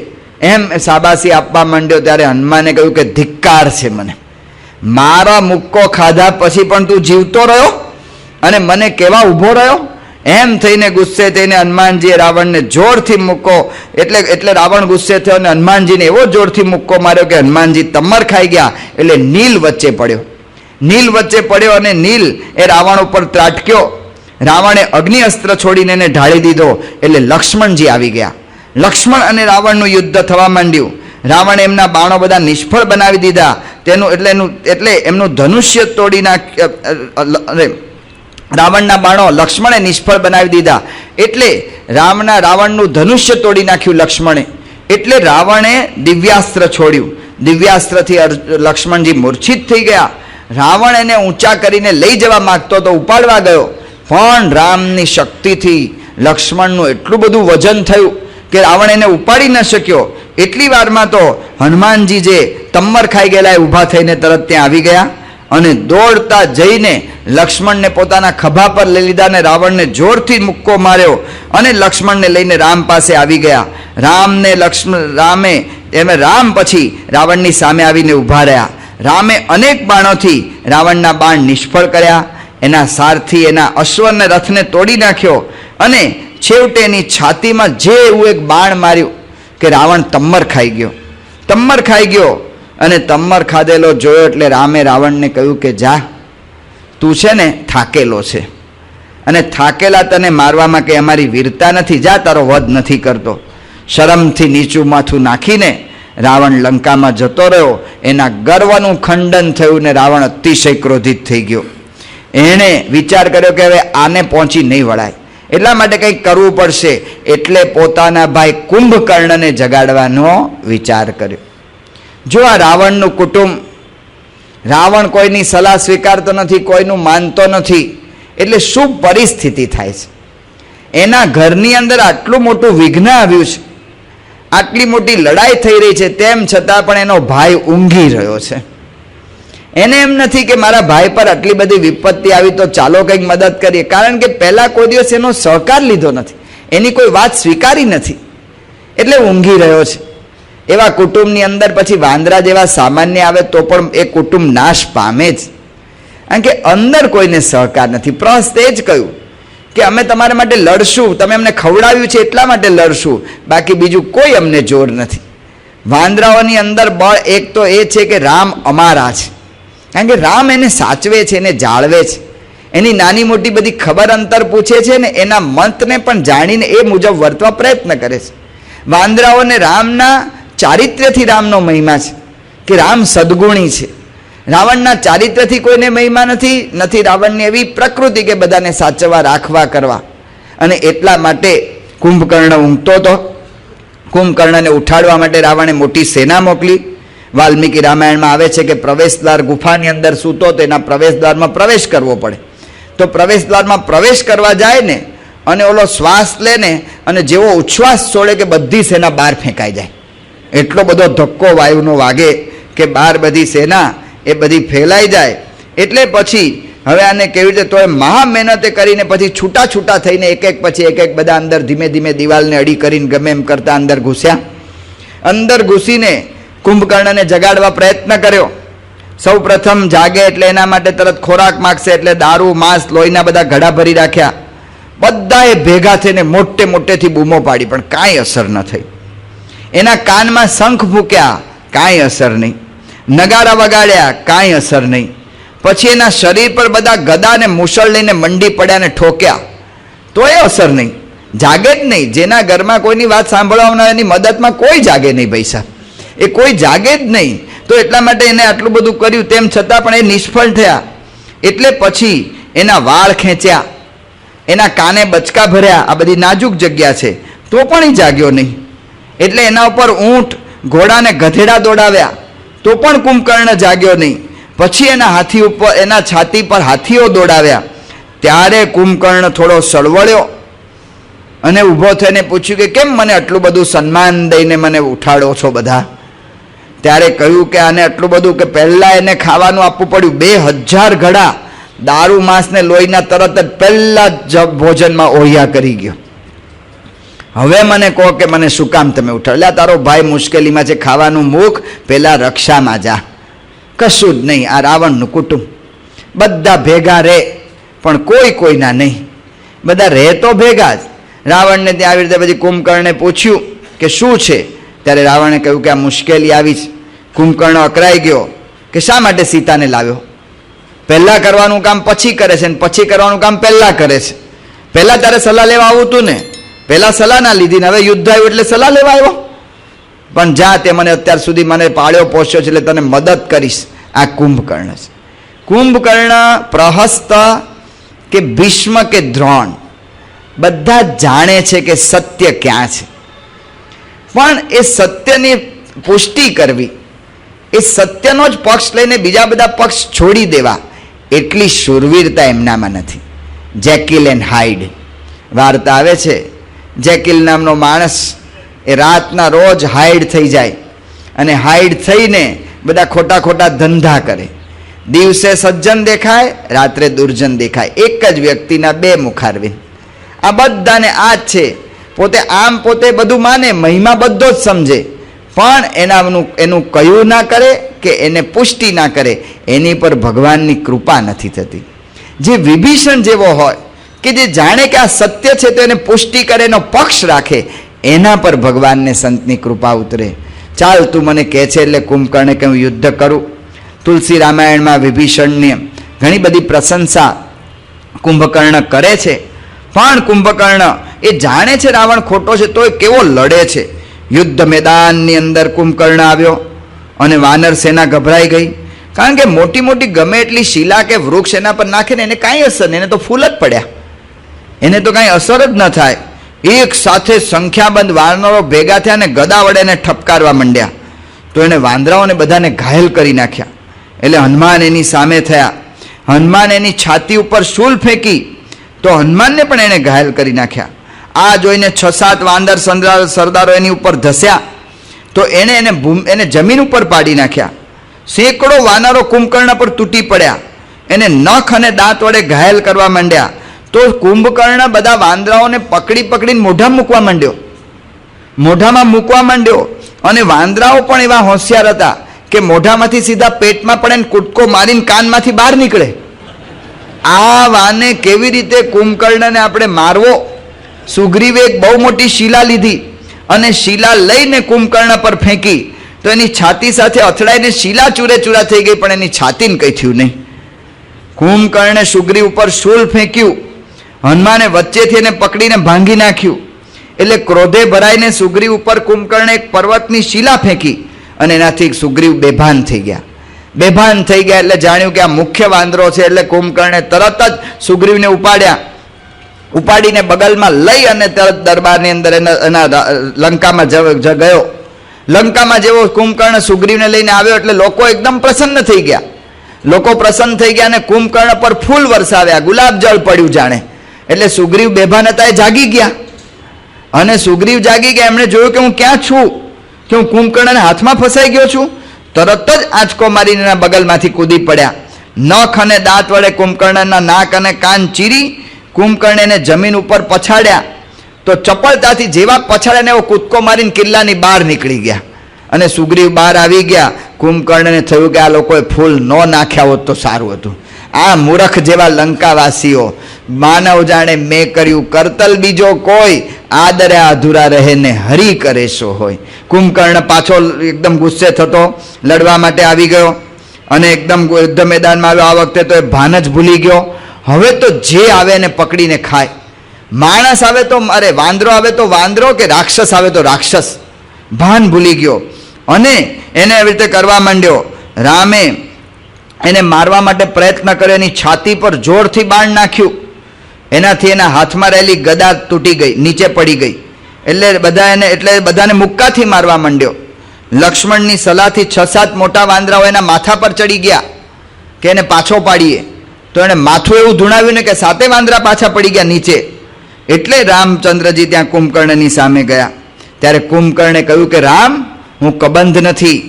એમ શાબાશી આપવા માંડ્યો ત્યારે હનુમાને કહ્યું કે ધિક્કાર છે મને, મારા મુક્કો ખાધા પછી પણ તું જીવતો રહ્યો અને મને કેવા ઊભો રહ્યો. એમ થઈને ગુસ્સે થઈને હનુમાનજીએ રાવણને જોરથી મુક્કો, એટલે રાવણ ગુસ્સે થયો અને હનુમાનજીને એવો જોરથી મુક્કો માર્યો કે હનુમાનજી તમર ખાઈ ગયા. એટલે નીલ વચ્ચે પડ્યો. નીલ વચ્ચે પડ્યો અને નીલ એ રાવણ ઉપર ત્રાટક્યો. રાવણે અગ્નિ અસ્ત્ર છોડીને એને ઢાળી દીધો. એટલે લક્ષ્મણજી આવી ગયા. લક્ષ્મણ અને રાવણનું યુદ્ધ થવા માંડ્યું. રાવણે એમના બાણો બધા નિષ્ફળ બનાવી દીધા. એટલે એમનું ધનુષ્ય તોડી રાવણના બાણો લક્ષ્મણે નિષ્ફળ બનાવી દીધા. એટલે રાવણનું ધનુષ્ય તોડી નાખ્યું લક્ષ્મણે. એટલે રાવણે દિવ્યાસ્ત્ર છોડ્યું. દિવ્યાસ્ત્રથી લક્ષ્મણજી મૂર્છિત થઈ ગયા. રાવણ એને ઊંચા કરીને લઈ જવા માંગતો તો ઉપાડવા ગયો, પણ રામની શક્તિથી લક્ષ્મણનું એટલું બધું વજન થયું કે રાવણ એને ઉપાડી ન શક્યો. એટલી વારમાં તો હનુમાનજી જે તમ્મર ખાઈ ગયેલા એ ઊભા થઈને તરત ત્યાં આવી ગયા અને દોડતા જઈને લક્ષ્મણને પોતાના ખભા પર લઈ લીધા અને રાવણને જોરથી મુક્કો માર્યો અને લક્ષ્મણને લઈને રામ પાસે આવી ગયા. રામ પછી રાવણની સામે આવીને ઊભા રહ્યા. રામે અનેક બાણોથી રાવણના બાણ નિષ્ફળ કર્યા. એના સારથી એના અશ્વને રથને તોડી નાખ્યો અને છેવટે એની છાતીમાં જે એવું એક બાણ માર્યું કે રાવણ તમ્મર ખાઈ ગયો. તમ્મર ખાઈ ગયો અને તમ્મર ખાધેલો જોયો એટલે રામે રાવણને કહ્યું કે જા, તું છે ને થાકેલો છે અને થાકેલા તને મારવામાં કે અમારી વીરતા નથી, જા તારો વધ નથી કરતો. શરમથી નીચું માથું નાખીને રાવણ લંકામાં જતો રહ્યો. એના ગર્વનું ખંડન થયું ને રાવણ અતિશય ક્રોધિત થઈ ગયો. એણે વિચાર કર્યો કે હવે આને પહોંચી નહીં વળાય, એટલા માટે કંઈક કરવું પડશે. એટલે પોતાના ભાઈ કુંભકર્ણને જગાડવાનો વિચાર કર્યો. જો આ રાવણનું કુટુંબ, રાવણ કોઈની સલાહ સ્વીકારતો નથી, કોઈનું માનતો નથી, એટલે શું પરિસ્થિતિ થાય છે. એના ઘરની અંદર આટલું મોટું વિઘ્ન આવ્યું છે, આટલી મોટી લડાઈ થઈ રહી છે, તેમ છતાં પણ એનો ભાઈ ઊંઘી રહ્યો છે. એને એમ નથી કે મારા ભાઈ પર આટલી બધી વિપત્તિ આવી તો ચાલો કંઈક મદદ કરીએ, કારણ કે પહેલા કોઈ દિવસ એનો સહકાર લીધો નથી, એની કોઈ વાત સ્વીકારી નથી, એટલે ઊંઘી રહ્યો છે. એવા કુટુંબની અંદર પછી વાંદરા જેવા સામાન્ય આવે તો પણ એ કુટુંબ નાશ પામે જ, કારણ કે અંદર કોઈને સહકાર નથી. પ્રહસ્તે જ કહ્યું કે અમે તમારા માટે લડશું, તમે અમને ખવડાવ્યું છે એટલા માટે લડશું, બાકી બીજું કોઈ અમને જોર નથી. વાંદરાઓની અંદર બળ એક તો એ છે કે રામ અમારા છે, કારણ કે રામ એને સાચવે છે, એને જાળવે છે, એની નાની મોટી બધી ખબર અંતર પૂછે છે ને એના મતને પણ જાણીને એ મુજબ વર્તવા પ્રયત્ન કરે છે. વાંદરાઓને રામના ચારિત્ર્યથી રામનો મહિમા છે કે રામ સદગુણી છે. રાવણના ચારિત્રથી કોઈને મહિમા નથી રાવણની એવી પ્રકૃતિ કે બધાને સાચવવા રાખવા કરવા. અને એટલા માટે કુંભકર્ણ ઊંઘતો હતો. કુંભકર્ણને ઉઠાડવા માટે રાવણે મોટી સેના મોકલી. વાલ્મીકી રામાયણમાં આવે છે કે પ્રવેશદ્વાર ગુફાની અંદર સૂતો તો એના પ્રવેશદ્વારમાં પ્રવેશ કરવો પડે. તો પ્રવેશદ્વારમાં પ્રવેશ કરવા જાય ને અને ઓલો શ્વાસ લે ને અને જેવો ઉચ્છ્વાસ છોડે કે બધી સેના બહાર ફેંકાઈ જાય. એટલો બધો ધક્કો વાયુનો વાગે કે બહાર બધી સેના એ બધી ફેલાઈ જાય. એટલે પછી હવે આને કેવી રીતે તો એ મહા મહેનતે કરીને પછી છૂટા છૂટા થઈને એક એક પછી એક બધા અંદર ધીમે ધીમે દિવાલને અડી કરીને ગમે એમ કરતા અંદર ઘૂસ્યા. અંદર ઘૂસીને કુંભકર્ણને જગાડવા પ્રયત્ન કર્યો. સૌ પ્રથમ જાગે એટલે એના માટે તરત ખોરાક માગશે એટલે દારૂ માંસ લોહીના બધા ઘડા ભરી રાખ્યા. બધાએ ભેગા થઈને મોટે મોટેથી બૂમો પાડી પણ કાંઈ અસર ન થઈ. એના કાનમાં શંખ ફૂક્યા, કાંઈ અસર નહીં. નગારા વગાડ્યા, કાંઈ અસર નહીં. પછી એના શરીર પર બધા ગદા ને મુસળ લઈને મંડી પડ્યા ને ઠોક્યા, તોય અસર નહીં. જાગે જ નહીં. જેના ઘરમાં કોઈની વાત સાંભળવા એની મદદમાં કોઈ જાગે નહીં ભાઈ સાહેબ, એ કોઈ જાગે જ નહીં. તો એટલા માટે એને આટલું બધું કર્યું, તેમ છતાં પણ એ નિષ્ફળ થયા. એટલે પછી એના વાળ ખેંચ્યા, એના કાને બચકા ભર્યા, આ બધી નાજુક જગ્યા છે, તો પણ એ જાગ્યો નહીં. એટલે એના ઉપર ઊંટ ઘોડાને ગધેડા દોડાવ્યા, તો પણ કુંભકર્ણ જાગ્યો નહીં. પછી એના હાથી ઉપર, એના છાતી પર હાથીઓ દોડાવ્યા, ત્યારે કુંભકર્ણ થોડો સળવળ્યો અને ઊભો થઈને પૂછ્યું કે કેમ મને આટલું બધું સન્માન દઈને મને ઉઠાડો છો બધા. ત્યારે કહ્યું કે આને આટલું બધું કે પહેલાં એને ખાવાનું આપવું પડ્યું. 2000 ઘડા દારૂ માંસને લોહીના તરત જ પહેલા જ ભોજનમાં ઓહિયા કરી ગયો. હવે મને કહો કે મને શું કામ તમે ઉઠાવ? એટલે તારો ભાઈ મુશ્કેલીમાં છે, ખાવાનું મૂક, પેલા રક્ષામાં જા. કશું જ નહીં. આ રાવણનું કુટુંબ બધા ભેગા રહે, પણ કોઈ કોઈના નહીં. બધા રહે તો ભેગા જ. રાવણને ત્યાં આવી રીતે પછી કુંભકર્ણને પૂછ્યું કે શું છે? ત્યારે રાવણે કહ્યું કે આ મુશ્કેલી આવી છે. કુંભકર્ણ અકરાઈ ગયો કે શા માટે સીતાને લાવ્યો? પહેલાં કરવાનું કામ પછી કરે છે, ને પછી કરવાનું કામ પહેલાં કરે છે. પહેલાં તારે સલાહ લેવા આવું હતું ને, પહેલાં સલાહ ના લીધી ને હવે યુદ્ધ આવ્યું એટલે સલાહ લેવા આવ્યો? પણ જા, તે મને અત્યાર સુધી મને પાળ્યો પોષ્યો છે એટલે તને મદદ કરીશ. આ કુંભકર્ણ છે. કુંભકર્ણ, પ્રહસ્ત કે ભીષ્મ કે દ્રોણ બધા જાણે છે કે સત્ય ક્યાં છે, પણ એ સત્યની પુષ્ટિ કરવી, એ સત્યનો જ પક્ષ લઈને બીજા બધા પક્ષ છોડી દેવા, એટલી શૂરવીરતા એમનામાં નથી. જેકિલ એન્ડ હાઇડ વાર્તા આવે છે. જેકિલ નામનો માણસ એ રાતના રોજ હાઇડ થઈ જાય અને હાઇડ થઈને બધા ખોટા ખોટા ધંધા કરે. દિવસે સજ્જન દેખાય, રાત્રે દુર્જન દેખાય. એક જ વ્યક્તિના બે મુખારવિંદ. આ બધાને આ જ છે. પોતે આમ પોતે બધું માને, મહિમા બધો જ સમજે, પણ એનું કયું ના કરે કે એને પુષ્ટિ ના કરે, એની પર ભગવાનની કૃપા નથી થતી. જે વિભીષણ જેવો હોય કે જે જાણે કે આ સત્ય છે તો એને પુષ્ટિ કરે, એનો પક્ષ રાખે, એના પર ભગવાનને સંતની કૃપા ઉતરે. ચાલ તું મને કહે છે એટલે કુંભકર્ણે કે હું યુદ્ધ કરું. તુલસી રામાયણમાં વિભીષણની ઘણી બધી પ્રશંસા કુંભકર્ણ કરે છે, પણ કુંભકર્ણ એ જાણે છે રાવણ ખોટો છે તો એ કેવો લડે છે. યુદ્ધ મેદાનની અંદર કુંભકર્ણ આવ્યો અને વાનર સેના ગભરાઈ ગઈ. કારણ કે મોટી મોટી ગમે એટલી શિલા કે વૃક્ષ એના પર નાખે ને એને કાંઈ અસર નહીં, એને તો ફૂલ જ પડ્યા, એને તો કાંઈ અસર જ ન થાય. એક સાથે સંખ્યાબંધ વાનરો ભેગા થયા અને ગદા વડે એને ઠપકારવા માંડ્યા, તો એને વાંદરાઓને બધાને ઘાયલ કરી નાખ્યા. એટલે હનુમાન એની સામે થયા. હનુમાન એની છાતી ઉપર શૂલ ફેંકી તો હનુમાનને પણ એને ઘાયલ કરી નાખ્યા. આ જોઈને 6-7 વાંદર સરદારો એની ઉપર ધસ્યા તો એને જમીન ઉપર પાડી નાખ્યા. સેંકડો વાનરો કુંભકર્ણ પર તૂટી પડ્યા, એને નખ અને દાંત વડે ઘાયલ કરવા માંડ્યા. તો કુંભકર્ણ બધા વાંદરાઓને પકડીને મોઢામાં મૂકવા માંડ્યો. અને વાંદરાઓ પણ એવા હોશિયાર હતા કે મોઢામાંથી સીધા પેટમાં પડે ને કૂદકો મારીને કાનમાંથી બહાર નીકળે. આ વાને કેવી રીતે કુંભકર્ણને આપણે મારવો? સુગ્રીવે એક બહુ મોટી શિલા લીધી અને શિલા લઈને કુંભકર્ણ પર ફેંકી તો એની છાતી સાથે અથડાઈને શિલા ચૂરેચૂરા થઈ ગઈ, પણ એની છાતીને કંઈ થયું નહીં. કુંભકર્ણે સુગ્રીવ ઉપર શૂલ ફેંક્યું, હનુમાને વચ્ચેથી એને પકડીને ભાંગી નાખ્યું. એટલે ક્રોધે ભરાઈને સુગ્રીવ ઉપર કુંભકર્ણે એક પર્વતની શિલા ફેંકી અને એનાથી સુગ્રીવ બેભાન થઈ ગયા. એટલે જાણ્યું કે આ મુખ્ય વાંદરો છે. એટલે કુંભકર્ણે તરત જ સુગ્રીવને ઉપાડીને બગલમાં લઈ અને તરત દરબારની અંદર એના લંકામાં ગયો. લંકામાં જેવો કુંભકર્ણ સુગ્રીવને લઈને આવ્યો એટલે લોકો એકદમ પ્રસન્ન થઈ ગયા. અને કુંભકર્ણ પર ફૂલ વરસાવ્યા, ગુલાબ જળ પડ્યું જાણે. એટલે સુગ્રીવ બેભાન હતા એ જાગી ગયા. અને સુગ્રીવ જાગી ગયા, એમણે જોયું કે હું ક્યાં છું, કે હું કુંભકર્ણના હાથમાં ફસાઈ ગયો છું. તરત જ આંચકો મારીને એના બગલમાંથી કૂદી પડ્યા. નખ અને દાંત વડે કુંભકર્ણના નાક અને કાન ચીરી કુંભકર્ણે એને જમીન ઉપર પછાડ્યા. તો ચપળતાથી જેવા પછાડ્યા ને એવો કૂદકો મારીને કિલ્લાની બહાર નીકળી ગયા. અને સુગ્રીવ બહાર આવી ગયા. કુંભકર્ણને થયું કે આ લોકોએ ફૂલ ન નાખ્યા હોત તો સારું હતું. આ મૂર્ખ જેવા લંકાવાસીઓ, માનવ જાણે મેં કર્યું કરતલ બીજો કોઈ, આદરે અધૂરા રહે ને હરી કરે સો હોય. કુંભકર્ણ પાછો એકદમ ગુસ્સે થતો લડવા માટે આવી ગયો અને એકદમ યુદ્ધ મેદાનમાં આવ્યો. આ વખતે તો એ ભાન જ ભૂલી ગયો. હવે તો જે આવે એને પકડીને ખાય. માણસ આવે તો વાંદરો આવે તો વાંદરો, કે રાક્ષસ આવે તો રાક્ષસ, ભાન ભૂલી ગયો અને એને એવી રીતે કરવા માંડ્યો. રામે એને મારવા માટે પ્રયત્ન કર્યો, એની છાતી પર જોરથી બાણ નાખ્યું. એનાથી એના હાથમાં રહેલી ગદા તૂટી ગઈ, નીચે પડી ગઈ. એટલે બધાને મુક્કાથી મારવા માંડ્યો. લક્ષ્મણની સલાહથી 6-7 મોટા વાંદરાઓ એના માથા પર ચડી ગયા કે એને પાછો પાડીએ. તો એણે માથું એવું ધૂણાવ્યું ને કે 7 વાંદરા પાછા પડી ગયા નીચે. એટલે રામચંદ્રજી ત્યાં કુંભકર્ણની સામે ગયા. ત્યારે કુંભકર્ણે કહ્યું કે રામ, હું કબંધ નથી,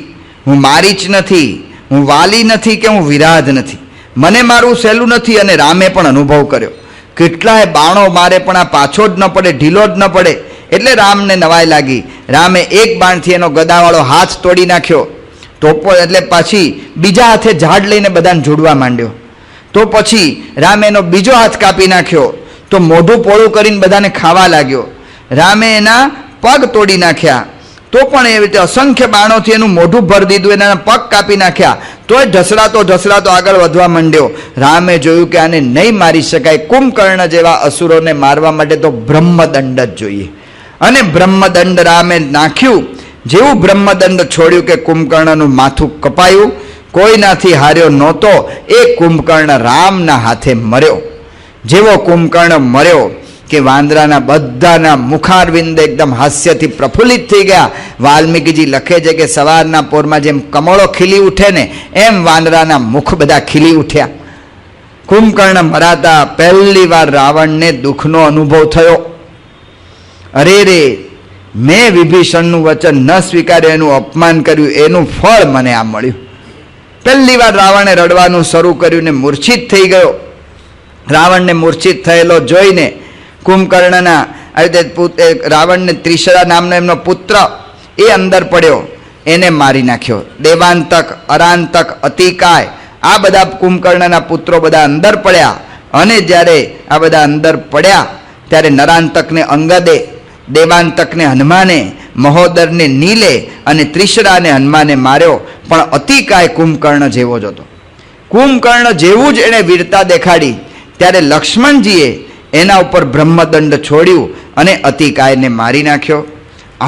હું મારીચ નથી, હું વાલી નથી કે હું વિરાધ નથી. મને મારું સહેલું નથી. અને રામે પણ અનુભવ કર્યો, કેટલાય બાણો મારે પણ આ પાછો જ ન પડે, ઢીલો જ ન પડે. એટલે રામને નવાઈ લાગી. રામે એક બાણથી એનો ગદાવાળો હાથ તોડી નાખ્યો. તો એટલે પછી બીજા હાથે ઝાડ લઈને બધાને જોડવા માંડ્યો. તો પછી રામે એનો બીજો હાથ કાપી નાખ્યો, તો મોઢું પોળું કરીને બધાને ખાવા લાગ્યો. રામે એના પગ તોડી નાખ્યા, તો પણ એવી રીતે અસંખ્ય બાણોથી એનું મોઢું ભરી દીધું, એના પગ કાપી નાખ્યા. તોય ઢસડાતો આગળ વધવા માંડ્યો. રામે જોયું કે આને નહીં મારી શકાય. કુંભકર્ણ જેવા અસુરોને મારવા માટે તો બ્રહ્મદંડ જ જોઈએ. અને બ્રહ્મદંડ રામે નાખ્યું. જેવું બ્રહ્મદંડ છોડ્યું કે કુંભકર્ણનું માથું કપાયું. કોઈનાથી હાર્યો નહોતો. એ કુંભકર્ણ રામના હાથે મર્યો. જેવો કુંભકર્ણ મર્યો કે વાંદરાના બધાના મુખારવિંદ એકદમ હાસ્યથી પ્રફુલ્લિત થઈ ગયા. વાલ્મીકીજી લખે છે કે સવારના પોરમાં જેમ કમળો ખીલી ઉઠે ને એમ વાંદરાના મુખ બધા ખીલી ઉઠ્યા. કુંભકર્ણ મરાતા પહેલી વાર રાવણને દુઃખનો અનુભવ થયો. અરે રે, મેં વિભીષણનું વચન ન સ્વીકાર્યું, એનું અપમાન કર્યું, એનું ફળ મને આ મળ્યું. પહેલી વાર રાવણે રડવાનું શરૂ કર્યું ને મૂર્છિત થઈ ગયો. રાવણને મૂર્છિત થયેલો જોઈને કુંભકર્ણના આવી રીતે રાવણને ત્રિશરા નામનો એમનો પુત્ર એ અંદર પડ્યો, એને મારી નાખ્યો. દેવાંતક, અરાંતક, અતિકાય આ બધા કુંભકર્ણના પુત્રો બધા અંદર પડ્યા. અને જ્યારે આ બધા અંદર પડ્યા ત્યારે નરાંતકને અંગદે, દેવાંતકને હનુમાને, મહોદરને નીલે અને ત્રિશરાને હનુમાને માર્યો. પણ અતિકાય કુંભકર્ણ જેવો જ હતો. કુંભકર્ણ જેવું જ એણે વીરતા દેખાડી ત્યારે લક્ષ્મણજીએ એના ઉપર બ્રહ્મદંડ છોડ્યું અને અતિકાયને મારી નાખ્યો.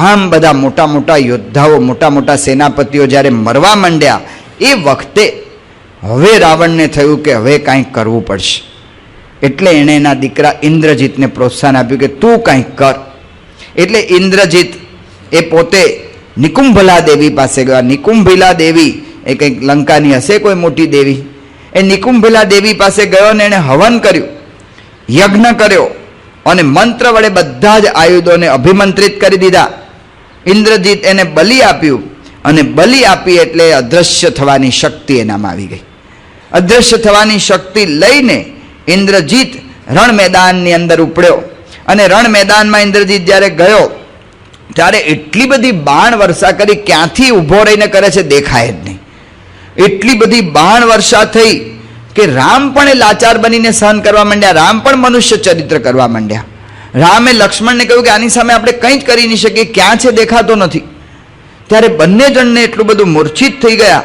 આમ બધા મોટા મોટા યોદ્ધાઓ, મોટા મોટા સેનાપતિઓ જ્યારે મરવા માંડ્યા એ વખતે હવે રાવણને થયું કે હવે કાંઈક કરવું પડશે. એટલે એણે એના દીકરા ઇન્દ્રજીતને પ્રોત્સાહન આપ્યું કે તું કાંઈક કર. એટલે ઇન્દ્રજીત એ પોતે નિકુંભલા દેવી પાસે ગયા. નિકુંભિલા દેવી એ કંઈક લંકાની હશે કોઈ મોટી દેવી. એ નિકુંભિલા દેવી પાસે ગયો ને એણે હવન કર્યું, યજ્ઞ કર્યો અને મંત્ર વડે બધા જ આયુધોને અભિમંત્રિત કરી દીધા. ઇન્દ્રજીત એને બલિ આપ્યું અને બલિ આપી એટલે અદ્રશ્ય થવાની શક્તિ એનામાં આવી ગઈ. અદ્રશ્ય થવાની શક્તિ લઈને ઇન્દ્રજીત રણ મેદાનની અંદર ઉપડ્યો. અને રણ મેદાનમાં ઇન્દ્રજીત જ્યારે ગયો ત્યારે એટલી બધી બાણ વર્ષા કરી, ક્યાંથી ઊભો રહીને કરે છે દેખાય જ નહીં. એટલી બધી બાણ વર્ષા થઈ કે રામ પણ એ લાચાર બનીને સહન કરવા માંડ્યા. રામ પણ મનુષ્ય ચરિત્ર કરવા માંડ્યા. રામે લક્ષ્મણને કહ્યું કે આની સામે આપણે કંઈ જ કરી નહીં શકીએ, ક્યાં છે દેખાતો નથી. ત્યારે બંને જણને એટલું બધું મૂર્છિત થઈ ગયા.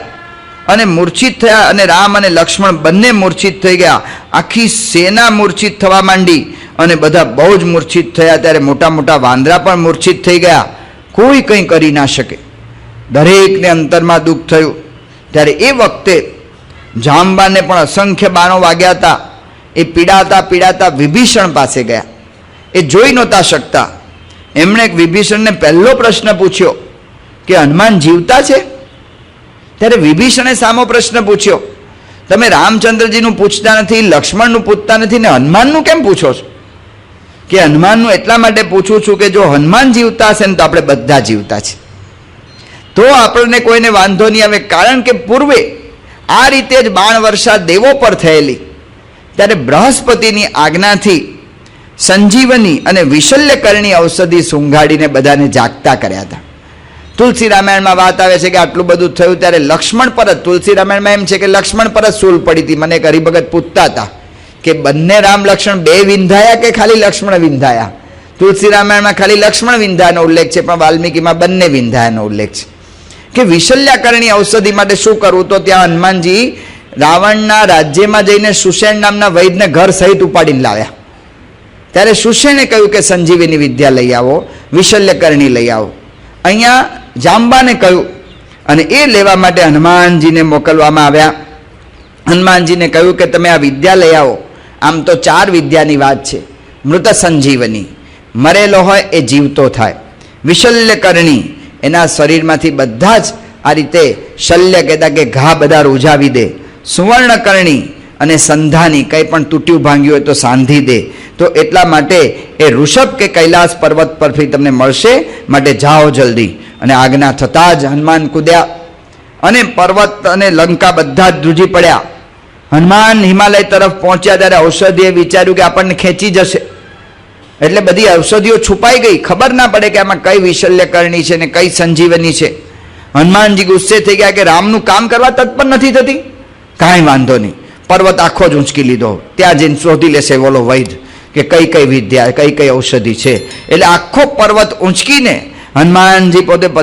અને મૂર્છિત થયા અને રામ અને લક્ષ્મણ બંને મૂર્છિત થઈ ગયા. આખી સેના મૂર્છિત થવા માંડી અને બધા બહુ જ મૂર્છિત થયા. ત્યારે મોટા મોટા વાંદરા પણ મૂર્છિત થઈ ગયા. કોઈ કંઈ કરી ના શકે. દરેકને અંતરમાં દુઃખ થયું. ત્યારે એ વખતે જાંબાને પણ અસંખ્ય બાણો વાગ્યા હતા. એ પીડાતા વિભીષણ પાસે ગયા. એ જોઈ નહોતા શકતા. એમણે વિભીષણને પહેલો પ્રશ્ન પૂછ્યો કે હનુમાન જીવતા છે? ત્યારે વિભીષણે સામો પ્રશ્ન પૂછ્યો, તમે રામચંદ્રજીનું પૂછતા નથી, લક્ષ્મણનું પૂછતા નથી ને હનુમાનનું કેમ પૂછો છો? કે હનુમાનનું એટલા માટે પૂછું છું કે જો હનુમાન જીવતા હશે ને તો આપણે બધા જીવતા છે, તો આપણને કોઈને વાંધો નહીં આવે. કારણ કે પૂર્વે આ રીતે જ બાણ વર્ષા દેવો પર થયેલી. ત્યારે બૃહસ્પતિની આજ્ઞાથી સંજીવની અને વિશલ્યકરણી ઔષધિ સૂંઘાડીને બધાને જાગતા કર્યા હતા. તુલસી રામાયણમાં વાત આવે છે કે આટલું બધું થયું ત્યારે લક્ષ્મણ પર જ, તુલસી રામાયણમાં એમ છે કે લક્ષ્મણ પર જ સૂલ પડી હતી. મને એક હરિભગત પૂછતા હતા કે બંને રામ લક્ષ્મણ બે વિંધાયા કે ખાલી લક્ષ્મણ વિંધાયા? તુલસી રામાયણમાં ખાલી લક્ષ્મણ વિંધાનો ઉલ્લેખ છે, પણ વાલ્મીકીમાં બંને વિંધાયાનો ઉલ્લેખ છે. કે વિશલ્યાકરણી ઔષધિ માટે શું કરવું? તો ત્યાં હનુમાનજી રાવણના રાજ્યમાં જઈને સુષેણ નામના વૈદને ઘર સહિત ઉપાડીને લાવ્યા. ત્યારે સુષેણે કહ્યું કે સંજીવીની વિદ્યા લઈ આવો, વિશલ્યકરણી લઈ આવો. અહીંયા જાંબાને કહ્યું અને એ લેવા માટે હનુમાનજીને મોકલવામાં આવ્યા. હનુમાનજીને કહ્યું કે તમે આ વિદ્યા લઈ આવો. આમ તો 4 વિદ્યાની વાત છે. મૃત સંજીવની, મરેલો હોય એ જીવતો થાય. વિશલ્યકરણી, એના શરીરમાંથી બધા જ આ રીતે શલ્ય કહેતા કે ઘા બધા રૂઝાવી દે. સુવર્ણકરણી અને સંધાની, કંઈ પણ તૂટ્યું ભાંગ્યું હોય તો સાંધી દે. તો એટલા માટે એ ઋષભ કે કૈલાસ પર્વત પરથી તમને મળશે, માટે જાઓ જલ્દી. અને આજ્ઞા થતાં જ હનુમાન કૂદ્યા અને પર્વત અને લંકા બધા જ ધ્રુજી પડ્યા. હનુમાન હિમાલય તરફ પહોંચ્યા ત્યારે ઔષધિએ વિચાર્યું કે આપણને ખેંચી જશે, એટલે બધી ઔષધિઓ છુપાઈ ગઈ, ખબર ના પડે કે આમાં કઈ વિશલ્યકરણી છે ને કઈ સંજીવની છે. હનુમાનજી ગુસ્સે થઈ ગયા કે રામનું કામ કરવા તત્પર નથી થતી. કાંઈ વાંધો નહીં, પર્વત આખો જ ઊંચકી લીધો, ત્યાં જઈને શોધી લેશે બોલો વૈદ કે કઈ કઈ વિદ્યા કઈ કઈ ઔષધિ છે. એટલે આખો પર્વત ઊંચકીને હનુમાનજી પોતે